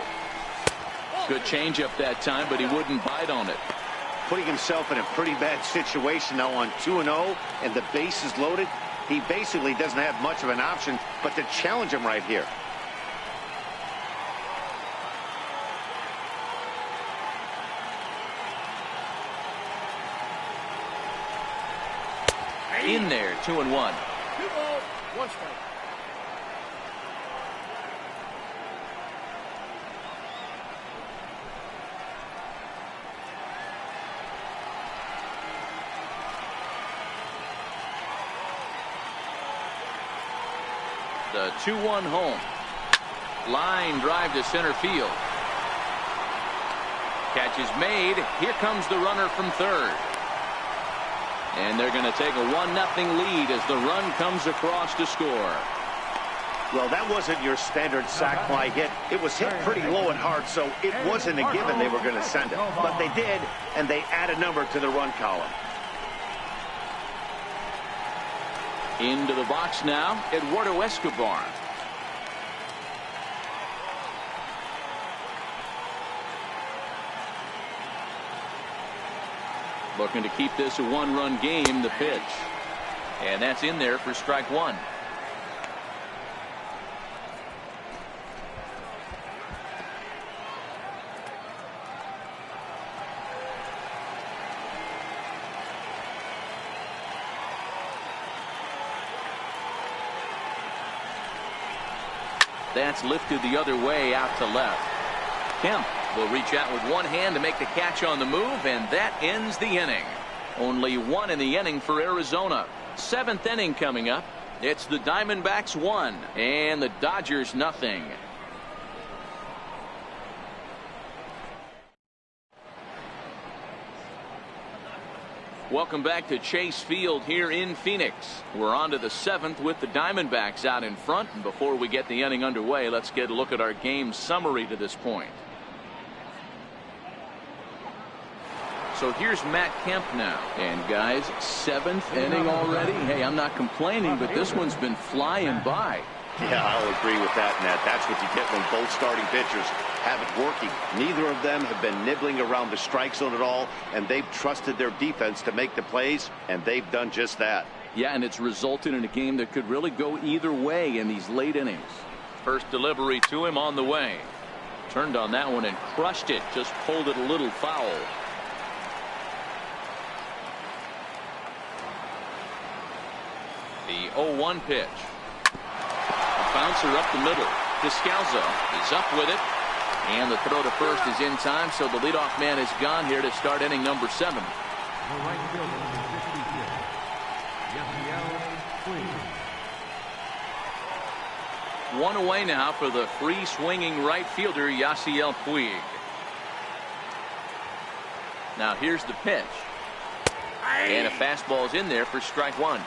Good changeup that time, but he wouldn't bite on it. Putting himself in a pretty bad situation now on 2-0, and the base is loaded. He basically doesn't have much of an option but to challenge him right here. In there, 2-1. 2 balls, 1 strike. The 2-1 home. Line drive to center field. Catch is made. Here comes the runner from third. And they're going to take a 1-0 lead as the run comes across to score. Well, that wasn't your standard sac fly hit. It was hit pretty low and hard, so it wasn't a given they were going to send it. But they did, and they add a number to the run column. Into the box now, Eduardo Escobar. Looking to keep this a one-run game, the pitch. And that's in there for strike one. That's lifted the other way out to left. Kemp will reach out with one hand to make the catch on the move, and that ends the inning. Only one in the inning for Arizona. Seventh inning coming up. It's the Diamondbacks 1 and the Dodgers nothing. Welcome back to Chase Field here in Phoenix. We're on to the seventh with the Diamondbacks out in front. And before we get the inning underway, let's get a look at our game summary to this point. So here's Matt Kemp now. And guys, seventh inning already. Hey, I'm not complaining, but this one's been flying by. Yeah, I'll agree with that, Matt. That's what you get when both starting pitchers have it working. Neither of them have been nibbling around the strike zone at all, and they've trusted their defense to make the plays, and they've done just that. Yeah, and it's resulted in a game that could really go either way in these late innings. First delivery to him on the way. Turned on that one and crushed it. Just pulled it a little foul. The 0-1 pitch. A bouncer up the middle. Descalzo is up with it. And the throw to first is in time, so the leadoff man is gone here to start inning number 7. The right fielder, number 56, Puig. One away now for the free swinging right fielder Yasiel Puig. Now here's the pitch. And a fastball is in there for strike 1.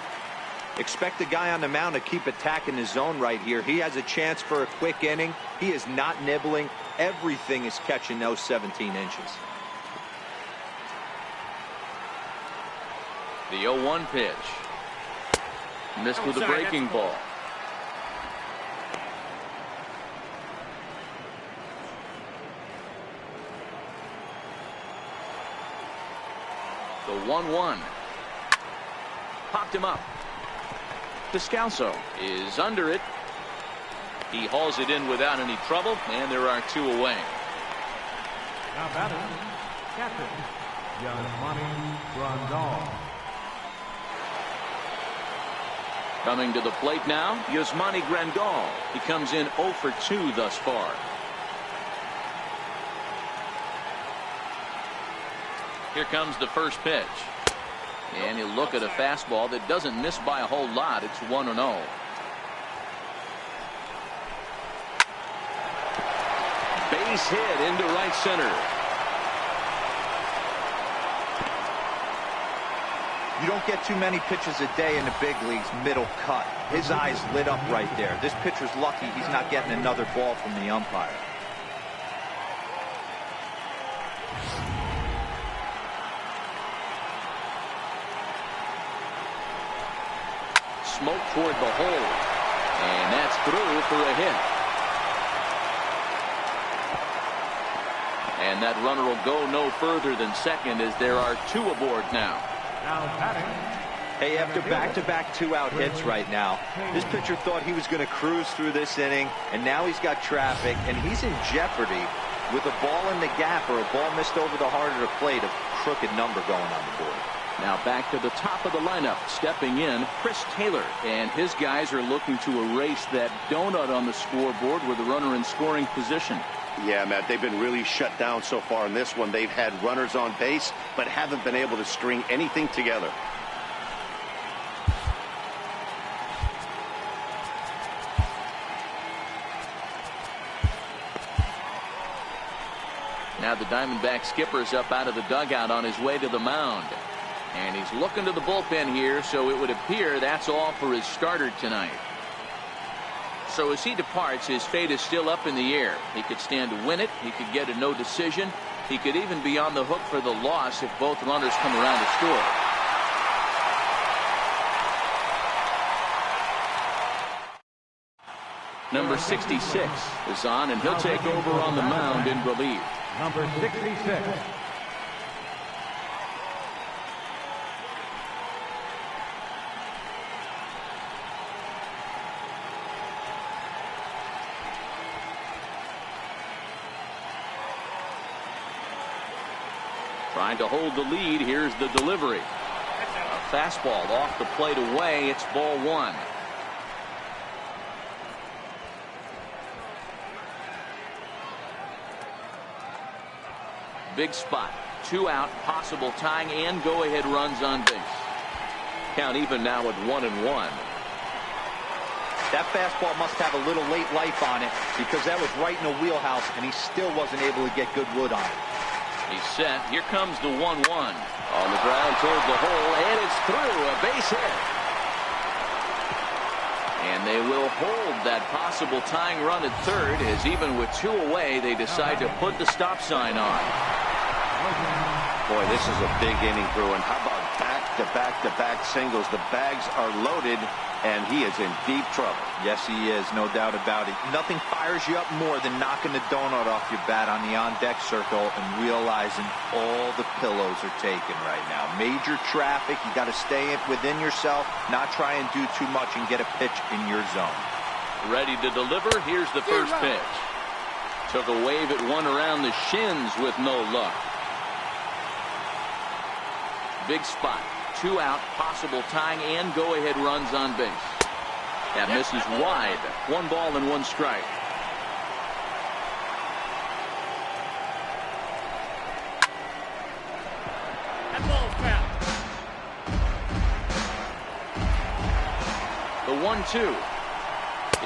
Expect the guy on the mound to keep attacking the zone right here. He has a chance for a quick inning. He is not nibbling. Everything is catching those 17 inches. The 0-1 pitch. Missed with a breaking ball. The 1-1. Popped him up. Descalzo is under it. He hauls it in without any trouble, and there are 2 away. Now batting, catcher, Yasmani Grandal. Coming to the plate now, Yasmani Grandal. He comes in 0 for 2 thus far. Here comes the first pitch. And you look at a fastball that doesn't miss by a whole lot. It's 1-0. Base hit into right center. You don't get too many pitches a day in the big leagues middle cut. His eyes lit up right there. This pitcher's lucky he's not getting another ball from the umpire. Smoke toward the hole. And that's through for a hit. And that runner will go no further than second as there are 2 aboard now. Now batting. Hey, after back-to-back 2-out hits right now, this pitcher thought he was going to cruise through this inning, and now he's got traffic, and he's in jeopardy with a ball in the gap or a ball missed over the heart of the plate, a crooked number going on the board. Now back to the top of the lineup, stepping in, Chris Taylor, and his guys are looking to erase that donut on the scoreboard with a runner in scoring position. Yeah, Matt, they've been really shut down so far in this one. They've had runners on base, but haven't been able to string anything together. Now the Diamondback skipper's up out of the dugout on his way to the mound. And he's looking to the bullpen here, so it would appear that's all for his starter tonight. So as he departs, his fate is still up in the air. He could stand to win it. He could get a no decision. He could even be on the hook for the loss if both runners come around to score. Number 66 is on, and he'll take over on the mound in relief. Number 66. Trying to hold the lead. Here's the delivery. A fastball off the plate away. It's ball 1. Big spot. 2 out. Possible tying and go-ahead runs on base. Count even now at 1-1. That fastball must have a little late life on it because that was right in the wheelhouse, and he still wasn't able to get good wood on it. He's set. Here comes the 1-1. On the ground toward the hole, and it's through. A base hit. And they will hold that possible tying run at third as even with 2 away, they decide to put the stop sign on. Boy, this is a big inning, Bruin. How about back-to-back-to-back singles? The bags are loaded, and he is in deep trouble. Yes, he is, no doubt about it. Nothing fires you up more than knocking the donut off your bat on the on-deck circle and realizing all the pillows are taken right now. Major traffic. You got to stay within yourself, not try and do too much and get a pitch in your zone. Ready to deliver. Here's the first pitch. Took a wave at one around the shins with no luck. Big spot. 2 out, possible tying and go-ahead runs on base. That misses wide. 1 ball and 1 strike. That ball's foul. The 1-2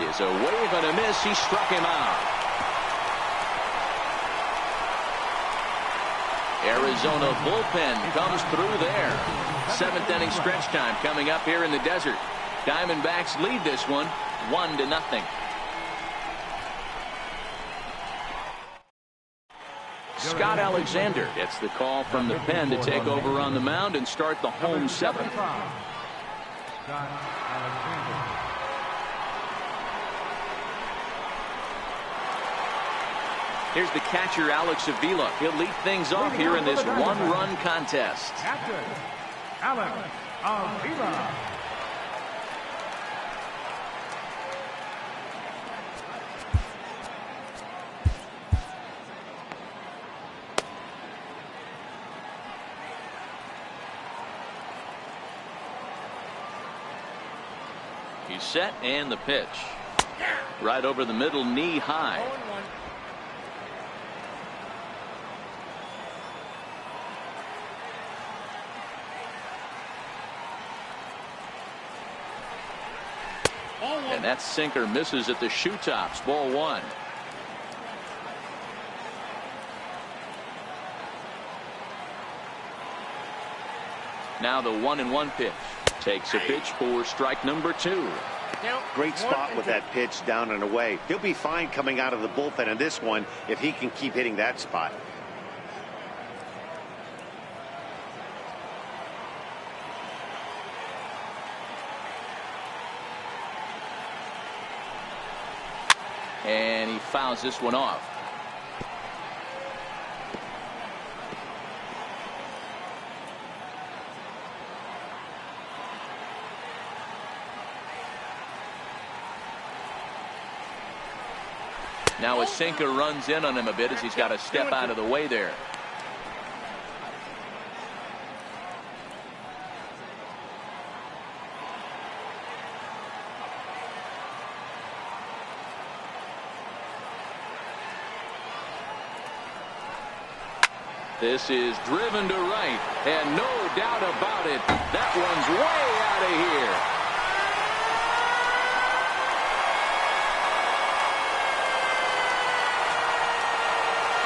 is a wave and a miss. He struck him out. Arizona bullpen comes through there. 7th inning stretch time coming up here in the desert. Diamondbacks lead this one 1-0. Scott Alexander gets the call from the pen to take over on the mound and start the home 7th. Scott Alexander. Here's the catcher, Alex Avila. He'll lead things off here in this 1-run contest. Captain Alex Avila. He's set and the pitch. Right over the middle, knee high. 0-1. And that sinker misses at the shoe tops. Ball 1. Now the 1-1 pitch. Takes a pitch for strike number 2. Great spot with that pitch down and away. He'll be fine coming out of the bullpen in this one if he can keep hitting that spot. And he fouls this one off. Now a sinker runs in on him a bit as he's got to step out of the way there. This is driven to right, and no doubt about it, that one's way out of here.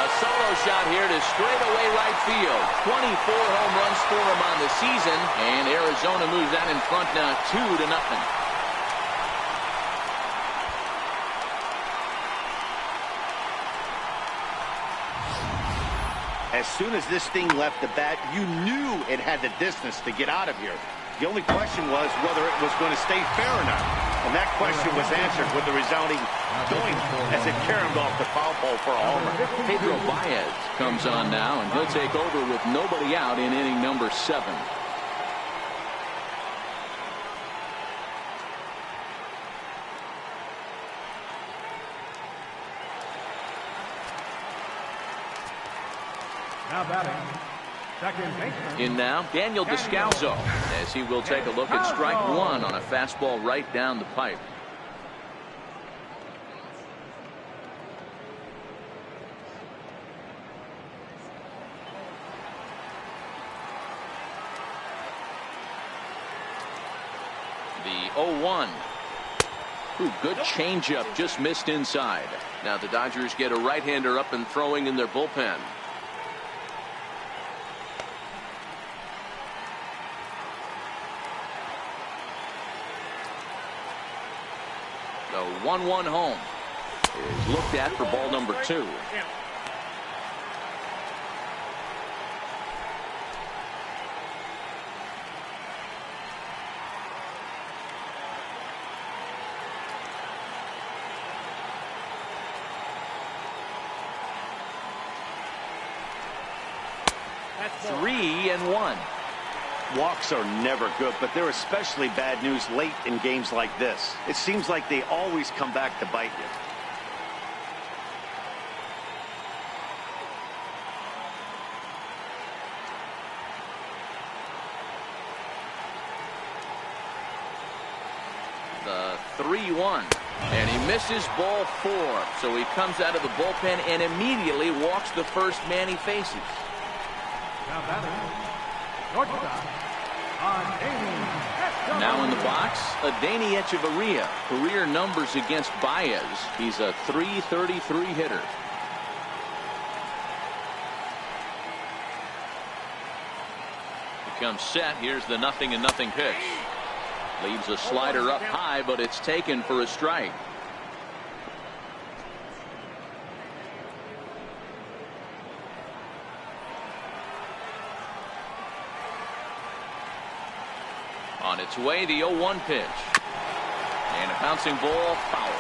A solo shot here to straightaway right field. 24 home runs for him on the season, and Arizona moves out in front now 2-0. As soon as this thing left the bat, you knew it had the distance to get out of here. The only question was whether it was going to stay fair or not. And that question was answered with the resounding doink as it caromed off the foul pole for a homer. Pedro Baez comes on now, and he'll take over with nobody out in inning number 7. Now batting, second baseman. In now, Daniel Descalso, as he will take a look at strike 1 on a fastball right down the pipe. The 0-1. Ooh, good changeup, just missed inside. Now the Dodgers get a right-hander up and throwing in their bullpen. The 1-1 home is looked at for ball number 2. That's 3-1. Walks are never good, but they're especially bad news late in games like this. It seems like they always come back to bite you. The 3-1. And he misses ball 4. So he comes out of the bullpen and immediately walks the first man he faces. Now batting, shortstop, Now in the box, Adeiny Echeverria. Career numbers against Baez. He's a .333 hitter. He comes set. Here's the 0-0 pitch. Leaves a slider up high, but it's taken for a strike. On its way, the 0-1 pitch. And a bouncing ball, foul.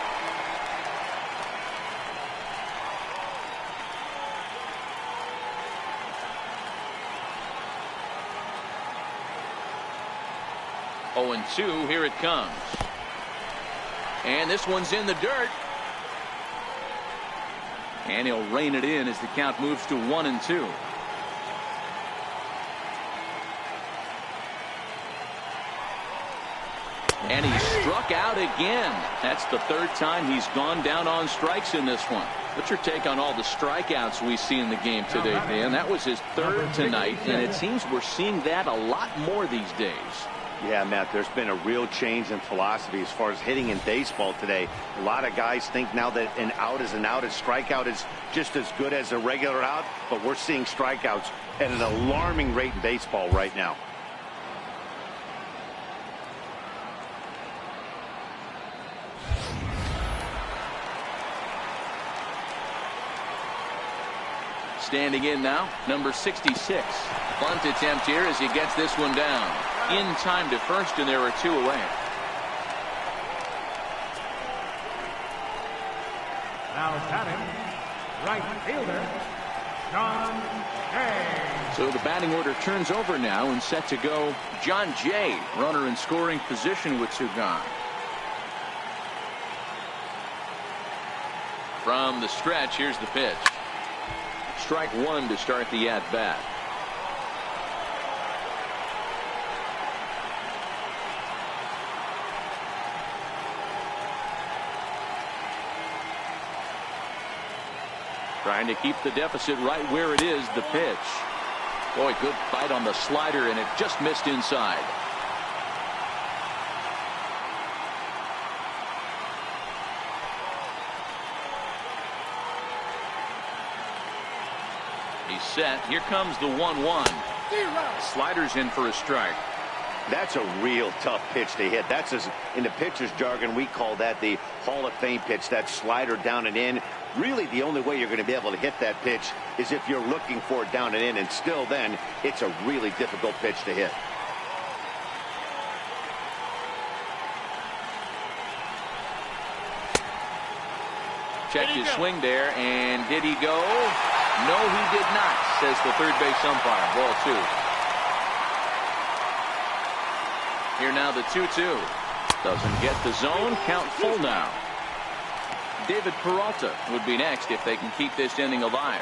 Oh, 0-2, here it comes. And this one's in the dirt. And he'll rein it in as the count moves to 1-2. And he struck out again. That's the third time he's gone down on strikes in this one. What's your take on all the strikeouts we see in the game today, Dan? That was his third tonight, and it seems we're seeing that a lot more these days. Yeah, Matt, there's been a real change in philosophy as far as hitting in baseball today. A lot of guys think now that an out is an out, a strikeout is just as good as a regular out, but we're seeing strikeouts at an alarming rate in baseball right now. Standing in now, number 66. Bunt attempt here as he gets this one down. In time to first, and there are 2 away. Now batting, right fielder, John Jay. So the batting order turns over now and set to go. John Jay, runner in scoring position with 2 gone. From the stretch, here's the pitch. Strike 1 to start the at-bat. Trying to keep the deficit right where it is, the pitch. Boy, good bite on the slider, and it just missed inside. He's set. Here comes the 1-1. Slider's in for a strike. That's a real tough pitch to hit. That's, in the pitcher's jargon, we call that the Hall of Fame pitch. That slider down and in. Really, the only way you're going to be able to hit that pitch is if you're looking for it down and in. And still then, it's a really difficult pitch to hit. Checked his swing there, and did he go? No, he did not, says the third base umpire. Ball 2. Here now the 2-2. Doesn't get the zone. Count full now. David Peralta would be next if they can keep this inning alive.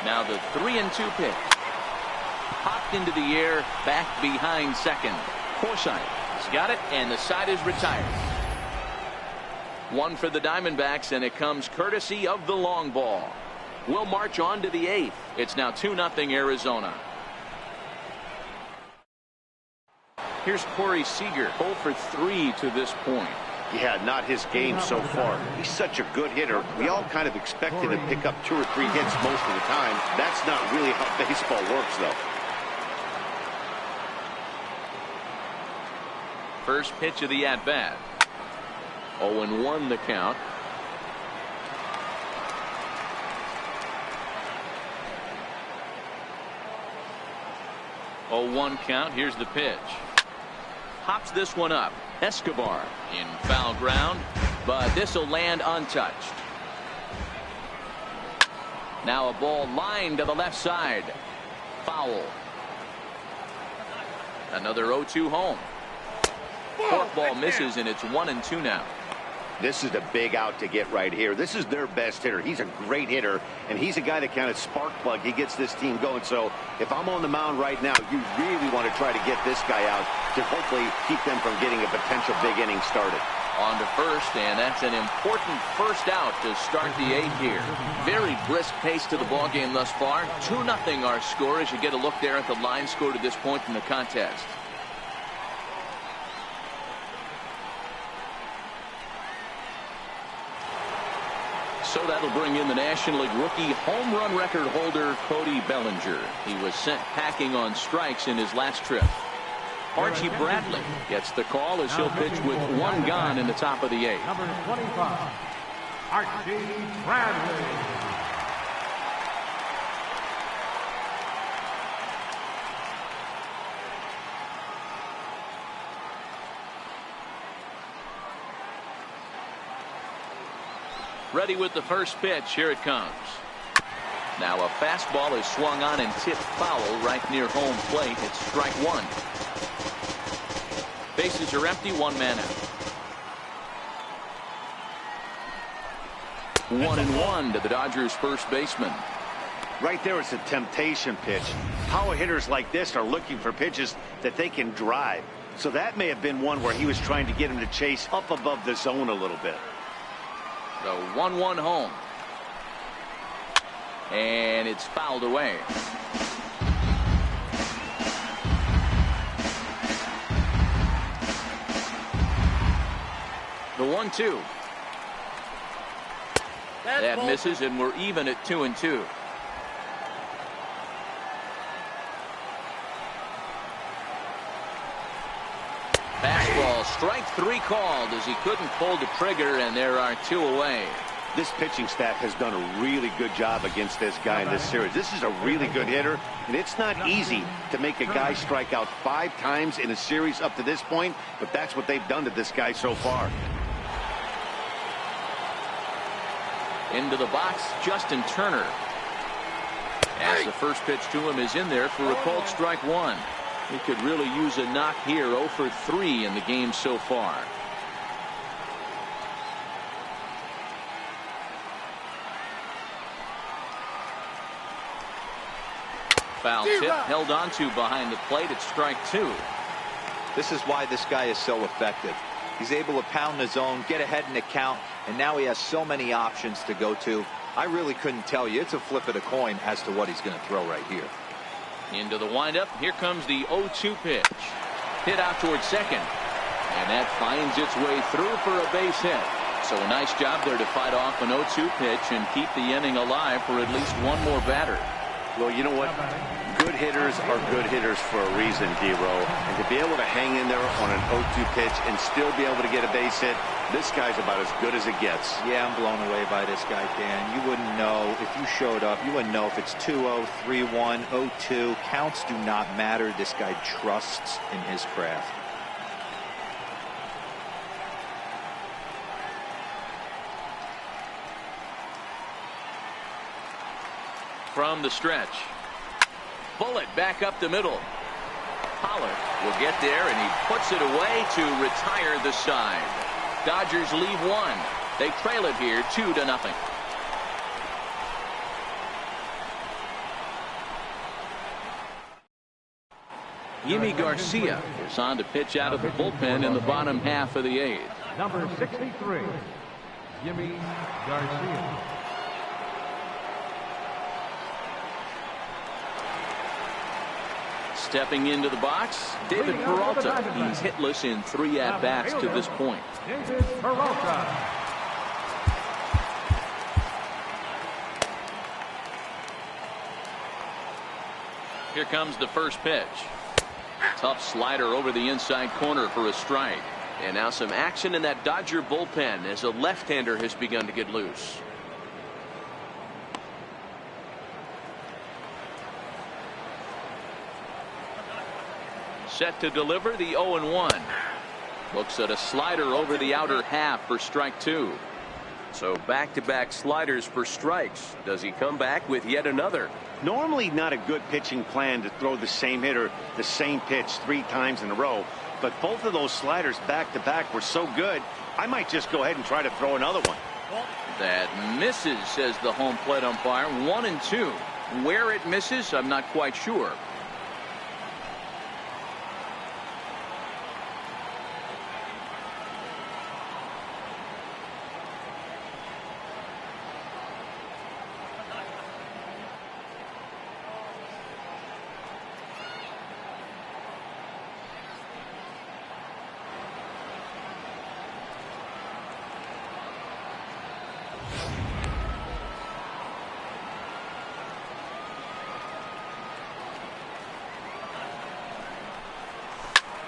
Now the 3-2 pitch. Popped into the air, back behind second. Forsythe has got it, and the side is retired. 1 for the Diamondbacks, and it comes courtesy of the long ball. We'll march on to the 8th. It's now 2-0 Arizona. Here's Corey Seager, 0 for 3 to this point. Yeah, not his game so far. He's such a good hitter. We all kind of expected him to pick up 2 or 3 hits most of the time. That's not really how baseball works, though. First pitch of the at-bat. 0-1 the count. Oh, 1 count. Here's the pitch. Pops this one up. Escobar in foul ground, but this will land untouched. Now a ball lined to the left side. Foul. Another 0-2 home. Fourth ball misses, and it's 1-2 now. This is a big out to get right here. This is their best hitter. He's a great hitter, and he's a guy that kind of spark plug. He gets this team going. So if I'm on the mound right now, you really want to try to get this guy out to hopefully keep them from getting a potential big inning started. On to first, and that's an important first out to start the 8th here. Very brisk pace to the ball game thus far. 2-0 our score as you get a look there at the line score to this point in the contest. So that'll bring in the National League rookie home run record holder Cody Bellinger. He was sent packing on strikes in his last trip. Archie Bradley gets the call as he'll pitch with 1 gone in the top of the 8th. Number 25, Archie Bradley. Ready with the first pitch. Here it comes. Now a fastball is swung on and tipped foul right near home plate. It's strike 1. Bases are empty. 1 man out. 1-1 to the Dodgers first baseman. Right there, it's a temptation pitch. Power hitters like this are looking for pitches that they can drive. So that may have been one where he was trying to get him to chase up above the zone a little bit. The 1-1 home. And it's fouled away. The 1-2. That misses, and we're even at 2-2. Fastball, strike 3 called as he couldn't pull the trigger, and there are 2 away. This pitching staff has done a really good job against this guy in this series. This is a really good hitter, and it's not easy to make a guy strike out 5 times in a series up to this point, but that's what they've done to this guy so far. Into the box, Justin Turner. As the first pitch to him is in there for a called strike 1. He could really use a knock here. 0 for 3 in the game so far. Foul tip held on to behind the plate. It's strike 2. This is why this guy is so effective. He's able to pound the zone, get ahead in the count, and now he has so many options to go to. I really couldn't tell you. It's a flip of the coin as to what he's going to throw right here. Into the windup. Here comes the 0-2 pitch. Hit out towards second. And that finds its way through for a base hit. So a nice job there to fight off an 0-2 pitch and keep the inning alive for at least one more batter. Well, you know what? Good hitters are good hitters for a reason, D-Row. And to be able to hang in there on an 0-2 pitch and still be able to get a base hit, this guy's about as good as it gets. Yeah, I'm blown away by this guy, Dan. You wouldn't know if you showed up. You wouldn't know if it's 2-0, 3-1, 0-2. Counts do not matter. This guy trusts in his craft. From the stretch. Bullet back up the middle. Pollard will get there, and he puts it away to retire the side. Dodgers leave 1. They trail it here 2-0. Yimi Garcia is on to pitch out of the bullpen in the bottom half of the 8th. Number 63, Yimi Garcia. Stepping into the box, David Peralta. He's hitless in 3 at-bats to this point. David Peralta. Here comes the first pitch. Tough slider over the inside corner for a strike. And now some action in that Dodger bullpen as a left-hander has begun to get loose. Set to deliver the 0-1. Looks at a slider over the outer half for strike 2. So back-to-back sliders for strikes. Does he come back with yet another? Normally not a good pitching plan to throw the same hitter the same pitch 3 times in a row. But both of those sliders back-to-back were so good, I might just go ahead and try to throw another one. That misses, says the home plate umpire. 1-2. Where it misses, I'm not quite sure.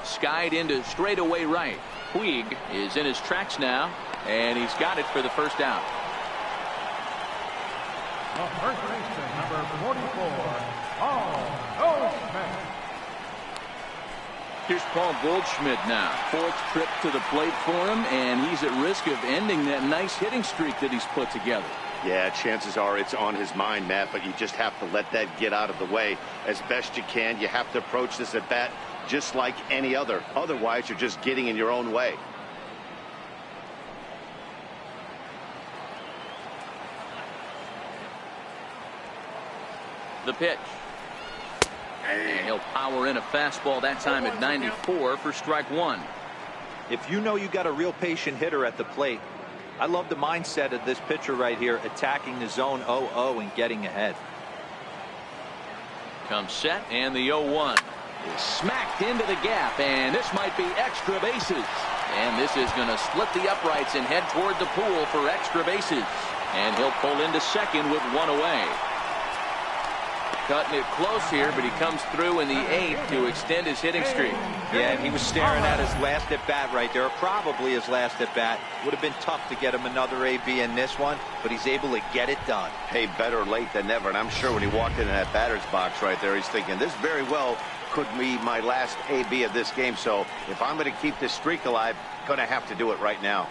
Skied into straightaway right. Puig is in his tracks now, and he's got it for the first out. The first baseman, number 44, Paul Goldschmidt. Here's Paul Goldschmidt now. 4th trip to the plate for him, and he's at risk of ending that nice hitting streak that he's put together. Yeah, chances are it's on his mind, Matt, but you just have to let that get out of the way as best you can. You have to approach this at bat just like any other. Otherwise, you're just getting in your own way. The pitch. And he'll power in a fastball that time at 94 for strike 1. If you know you got a real patient hitter at the plate, I love the mindset of this pitcher right here, attacking the zone 0-0 and getting ahead. Comes set, and the 0-1 is smacked into the gap, and this might be extra bases. And this is going to split the uprights and head toward the pool for extra bases. And he'll pull into second with 1 away. Cutting it close here, but he comes through in the 8th to extend his hitting streak. Yeah, and he was staring at his last at bat right there, probably his last at bat. Would have been tough to get him another AB in this one, but he's able to get it done. Hey, better late than never. And I'm sure when he walked into that batter's box right there, he's thinking this very well could be my last AB of this game. So if I'm going to keep this streak alive, going to have to do it right now.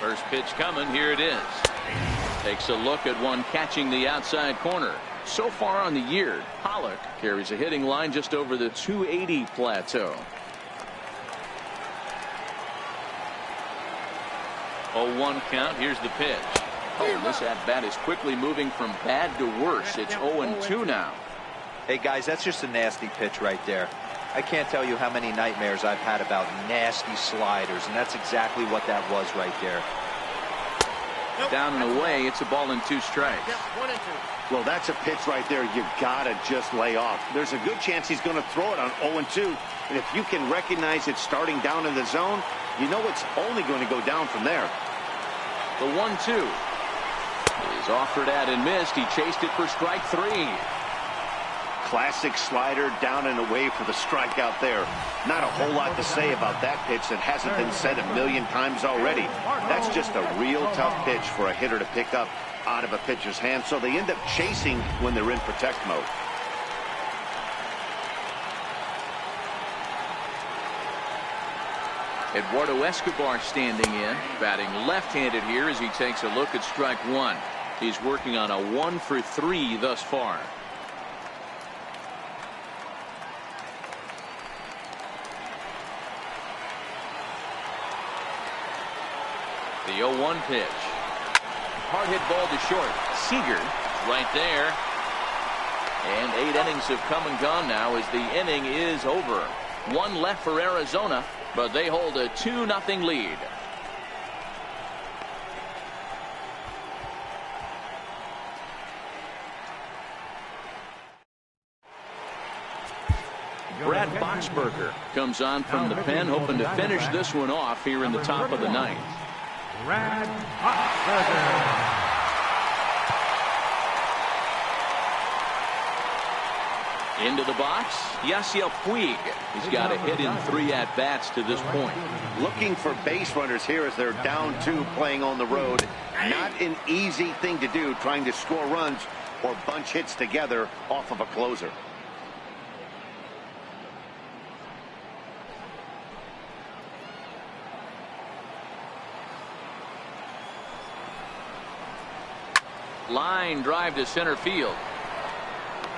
First pitch coming. Here it is. Takes a look at one catching the outside corner. So far on the year, Pollock carries a hitting line just over the 280 plateau. 0-1 count. Here's the pitch. Oh, this at bat is quickly moving from bad to worse. It's 0-2 now. Hey guys, that's just a nasty pitch right there. I can't tell you how many nightmares I've had about nasty sliders, and that's exactly what that was right there. Down and away, it's a ball and 2 strikes. Well, that's a pitch right there you gotta just lay off. There's a good chance he's going to throw it on 0-2, and if you can recognize it starting down in the zone, you know it's only going to go down from there. The 1-2 is offered at and missed. He chased it for strike 3. Classic slider down and away for the strikeout there. Not a whole lot to say about that pitch that hasn't been said a million times already. That's just a real tough pitch for a hitter to pick up out of a pitcher's hand, so they end up chasing when they're in protect mode. Eduardo Escobar standing in, batting left-handed here as he takes a look at strike 1. He's working on a 1 for 3 thus far. The 0-1 pitch. Hard hit ball to short. Seager right there. And 8 innings have come and gone now as the inning is over. 1 left for Arizona, but they hold a 2-0 lead. Brad Boxberger comes on from the pen, hoping to finish this one off here in the top of the 9th. Brad Boxberger. Into the box, Yasiel Puig. He's got a hit in 3 at-bats to this point. Looking for base runners here as they're down 2 playing on the road. Not an easy thing to do, trying to score runs or bunch hits together off of a closer. Line drive to center field.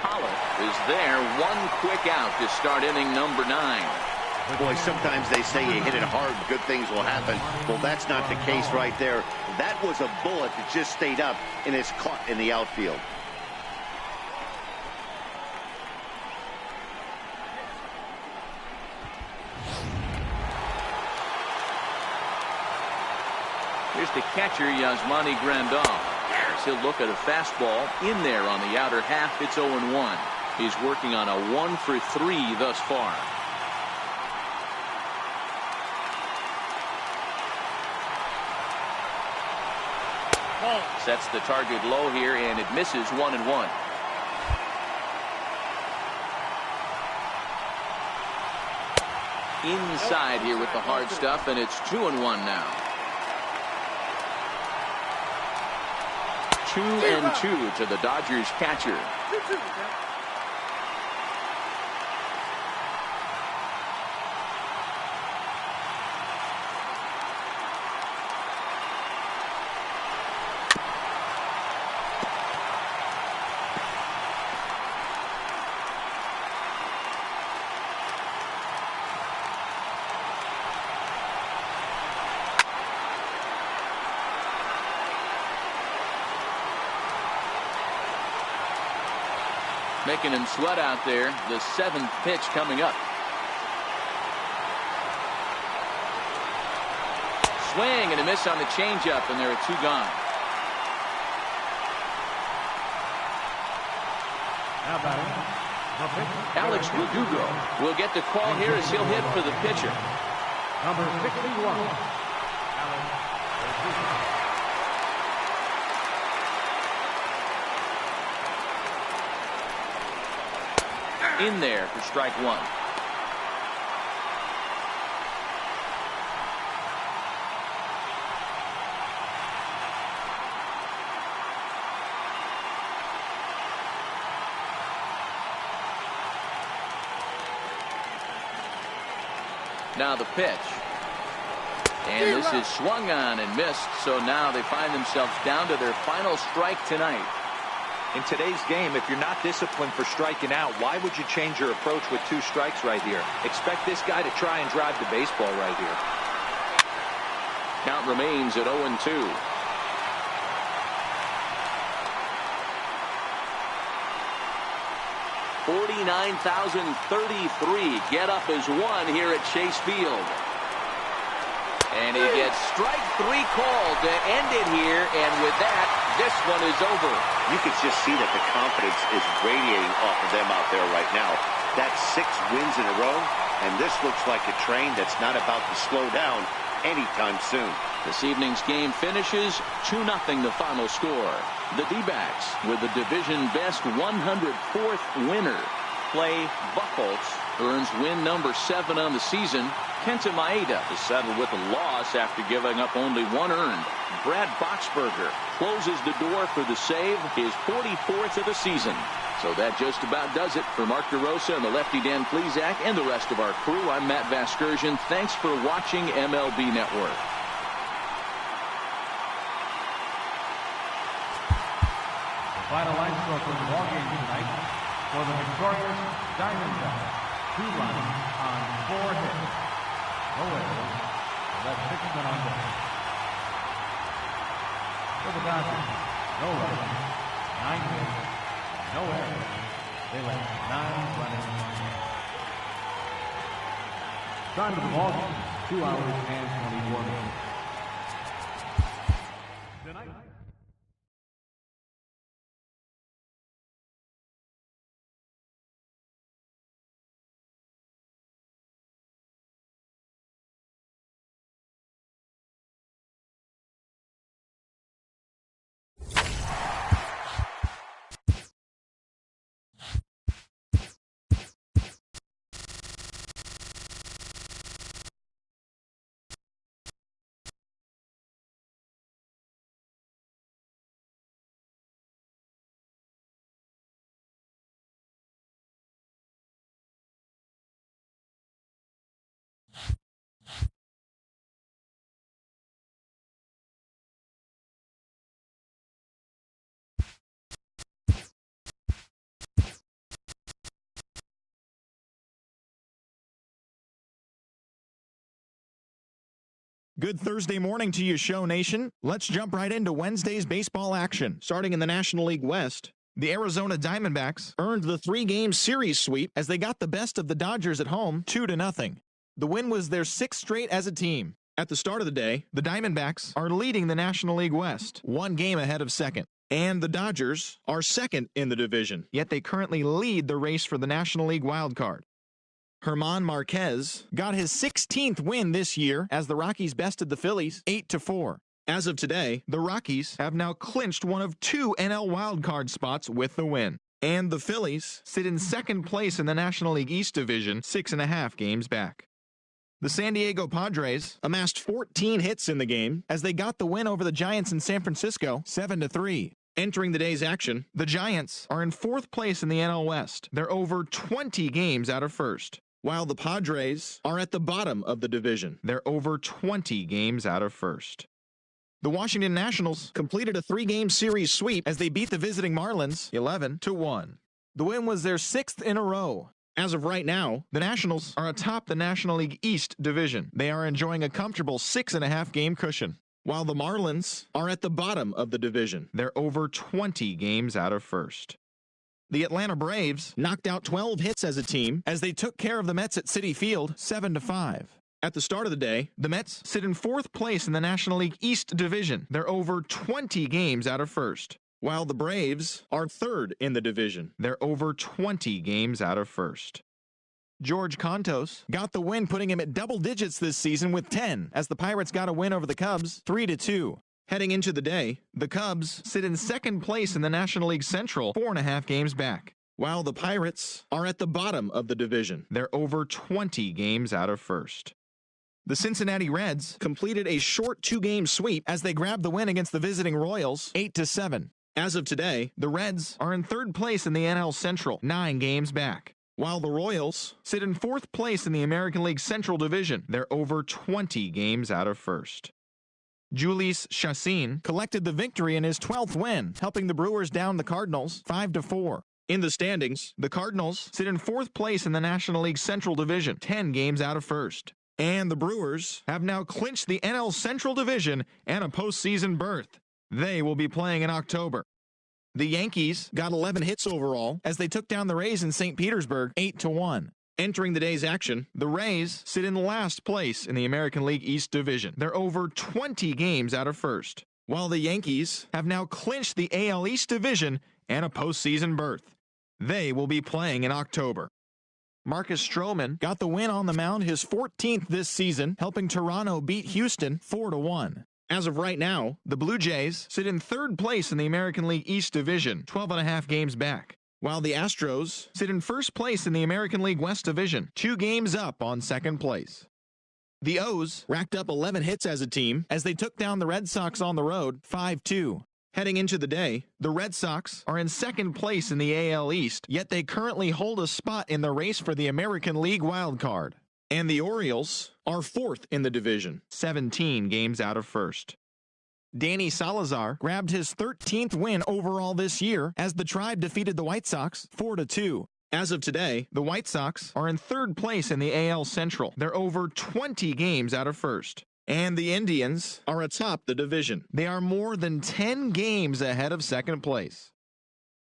Hallo is there. One quick out to start inning number 9. Boy, sometimes they say you hit it hard, good things will happen. Well, that's not the case right there. That was a bullet that just stayed up and is caught in the outfield. Here's the catcher, Yasmani Grandal. He'll look at a fastball in there on the outer half. It's 0-1. He's working on a 1-for-3 thus far. Sets the target low here, and it misses 1-1. Inside here with the hard stuff, and it's 2-1 now. 2-2 to the Dodgers catcher. Making him sweat out there. The 7th pitch coming up. Swing and a miss on the changeup, and there are 2 gone. Now batting, the pitcher. Alex Verdugo will get the call here as he'll hit for the pitcher. Number 61, Alex Verdugo. In there for strike 1. Now the pitch. And this is swung on and missed. So now they find themselves down to their final strike tonight. In today's game, if you're not disciplined for striking out, why would you change your approach with 2 strikes right here? Expect this guy to try and drive the baseball right here. Count remains at 0-2. $49,033 get up as 1 here at Chase Field. And he gets strike 3 called to end it here, and with that, this one is over. You can just see that the confidence is radiating off of them out there right now. That's 6 wins in a row, and this looks like a train that's not about to slow down anytime soon. This evening's game finishes 2-0 the final score. The D-backs with the division best 104th winner. Clay Buchholz earns win number 7 on the season. Kenta Maeda is settled with a loss after giving up only 1 earned. Brad Boxberger closes the door for the save, his 44th of the season. So that just about does it for Mark DeRosa and the lefty Dan Plesac and the rest of our crew. I'm Matt Vasgersian. Thanks for watching MLB Network. The final line score for the ball game tonight for the victorious Diamondbacks. 2 runs on 4 hits. No errors. So that's 6 men on base. For the Dodgers, no runs, 9 hits, no errors. They left 9 running. Time of the ball game, 2 hours and 24 minutes. Tonight. Good Thursday morning to you, Show Nation. Let's jump right into Wednesday's baseball action. Starting in the National League West, the Arizona Diamondbacks earned the 3-game series sweep as they got the best of the Dodgers at home 2-0. The win was their 6th straight as a team. At the start of the day, the Diamondbacks are leading the National League West, 1 game ahead of second. And the Dodgers are second in the division, yet they currently lead the race for the National League wildcard. Germán Marquez got his 16th win this year as the Rockies bested the Phillies 8-4. As of today, the Rockies have now clinched one of 2 NL wildcard spots with the win. And the Phillies sit in second place in the National League East division, 6.5 games back. The San Diego Padres amassed 14 hits in the game as they got the win over the Giants in San Francisco 7-3. Entering the day's action, the Giants are in 4th place in the NL West. They're over 20 games out of first, while the Padres are at the bottom of the division. They're over 20 games out of first. The Washington Nationals completed a 3-game series sweep as they beat the visiting Marlins 11-1. The win was their 6th in a row. As of right now, the Nationals are atop the National League East division. They are enjoying a comfortable 6.5 game cushion, while the Marlins are at the bottom of the division. They're over 20 games out of first. The Atlanta Braves knocked out 12 hits as a team as they took care of the Mets at Citi Field 7-5. At the start of the day, the Mets sit in 4th place in the National League East division. They're over 20 games out of first, while the Braves are 3rd in the division. They're over 20 games out of first. George Contos got the win, putting him at double digits this season with 10, as the Pirates got a win over the Cubs 3-2. Heading into the day, the Cubs sit in 2nd place in the National League Central, 4.5 games back, while the Pirates are at the bottom of the division. They're over 20 games out of first. The Cincinnati Reds completed a short 2-game sweep as they grabbed the win against the visiting Royals 8-7. As of today, the Reds are in 3rd place in the NL Central, 9 games back, while the Royals sit in 4th place in the American League Central Division. They're over 20 games out of first. Jhoulys Chacín collected the victory in his 12th win, helping the Brewers down the Cardinals 5-4. In the standings, the Cardinals sit in 4th place in the National League Central Division, 10 games out of first. And the Brewers have now clinched the NL Central Division and a postseason berth. They will be playing in October. The Yankees got 11 hits overall as they took down the Rays in St. Petersburg 8-1. Entering the day's action, the Rays sit in last place in the American League East Division. They're over 20 games out of first, while the Yankees have now clinched the AL East Division and a postseason berth. They will be playing in October. Marcus Stroman got the win on the mound, his 14th this season, helping Toronto beat Houston 4-1. As of right now, the Blue Jays sit in 3rd place in the American League East Division, 12.5 games back, while the Astros sit in 1st place in the American League West Division, 2 games up on 2nd place. The O's racked up 11 hits as a team as they took down the Red Sox on the road 5-2. Heading into the day, the Red Sox are in 2nd place in the AL East, yet they currently hold a spot in the race for the American League wildcard. And the Orioles are 4th in the division, 17 games out of first. Danny Salazar grabbed his 13th win overall this year as the Tribe defeated the White Sox 4-2. As of today, the White Sox are in 3rd place in the AL Central. They're over 20 games out of first. And the Indians are atop the division. They are more than 10 games ahead of 2nd place.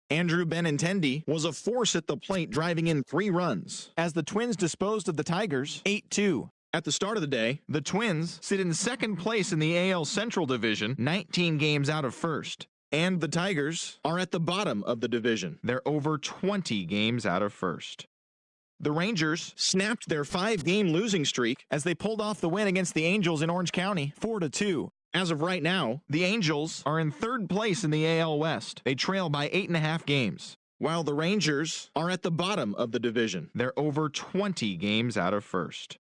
Andrew Benintendi was a force at the plate, driving in 3 runs as the Twins disposed of the Tigers 8-2. At the start of the day, the Twins sit in 2nd place in the AL Central Division, 19 games out of first. And the Tigers are at the bottom of the division. They're over 20 games out of first. The Rangers snapped their 5-game losing streak as they pulled off the win against the Angels in Orange County 4-2. As of right now, the Angels are in 3rd place in the AL West. They trail by 8.5 games, while the Rangers are at the bottom of the division. They're over 20 games out of first.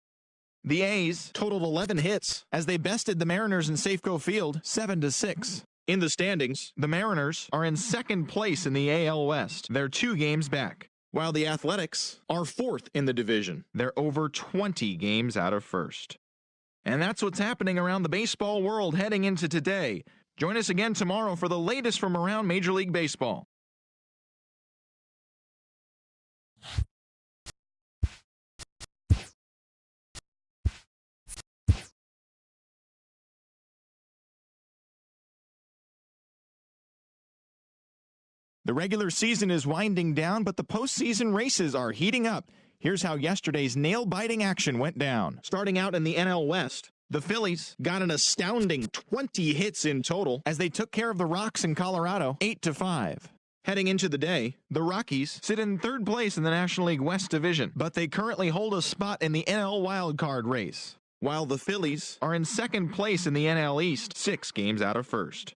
The A's totaled 11 hits as they bested the Mariners in Safeco Field 7-6. In the standings, the Mariners are in 2nd place in the AL West. They're 2 games back, while the Athletics are 4th in the division. They're over 20 games out of first. And that's what's happening around the baseball world heading into today. Join us again tomorrow for the latest from around Major League Baseball. The regular season is winding down, but the postseason races are heating up. Here's how yesterday's nail-biting action went down. Starting out in the NL West, the Phillies got an astounding 20 hits in total as they took care of the Rocks in Colorado 8-5. Heading into the day, the Rockies sit in third place in the National League West Division, but they currently hold a spot in the NL wildcard race, while the Phillies are in second place in the NL East, 6 games out of first.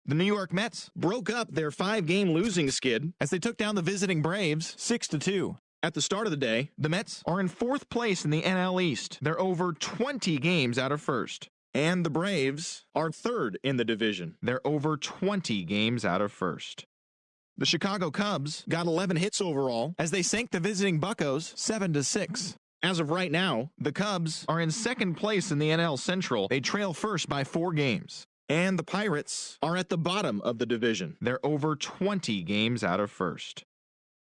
The New York Mets broke up their 5-game losing skid as they took down the visiting Braves 6-2. At the start of the day, the Mets are in fourth place in the NL East. They're over 20 games out of first. And the Braves are third in the division. They're over 20 games out of first. The Chicago Cubs got 11 hits overall as they sank the visiting Buccos 7-6. As of right now, the Cubs are in second place in the NL Central. They trail first by 4 games. And the Pirates are at the bottom of the division. They're over 20 games out of first.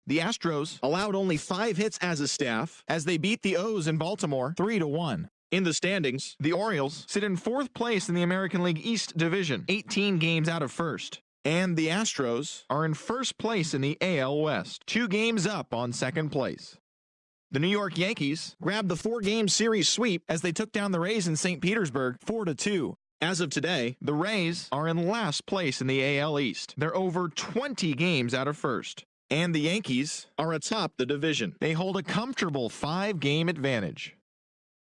The Astros allowed only 5 hits as a staff as they beat the O's in Baltimore 3-1. In the standings, the Orioles sit in fourth place in the American League East Division, 18 games out of first. And the Astros are in first place in the AL West, 2 games up on second place. The New York Yankees grabbed the 4-game series sweep as they took down the Rays in St. Petersburg 4-2. As of today, the Rays are in last place in the AL East. They're over 20 games out of first. And the Yankees are atop the division. They hold a comfortable 5-game advantage.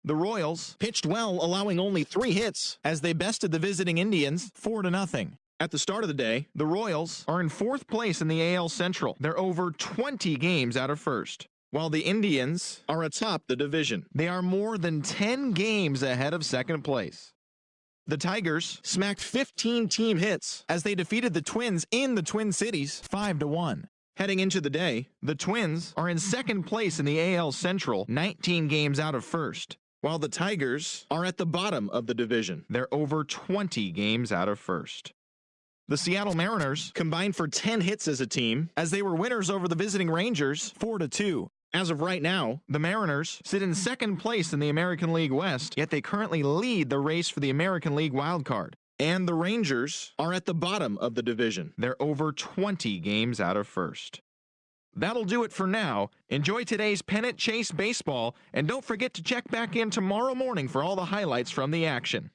The Royals pitched well, allowing only 3 hits as they bested the visiting Indians 4-0. At the start of the day, the Royals are in fourth place in the AL Central. They're over 20 games out of first, while the Indians are atop the division. They are more than 10 games ahead of second place. The Tigers smacked 15 team hits as they defeated the Twins in the Twin Cities 5-1. Heading into the day, the Twins are in second place in the AL Central, 19 games out of first, while the Tigers are at the bottom of the division. They're over 20 games out of first. The Seattle Mariners combined for 10 hits as a team as they were winners over the visiting Rangers 4-2. As of right now, the Mariners sit in second place in the American League West, yet they currently lead the race for the American League wildcard. And the Rangers are at the bottom of the division. They're over 20 games out of first. That'll do it for now. Enjoy today's pennant chase baseball, and don't forget to check back in tomorrow morning for all the highlights from the action.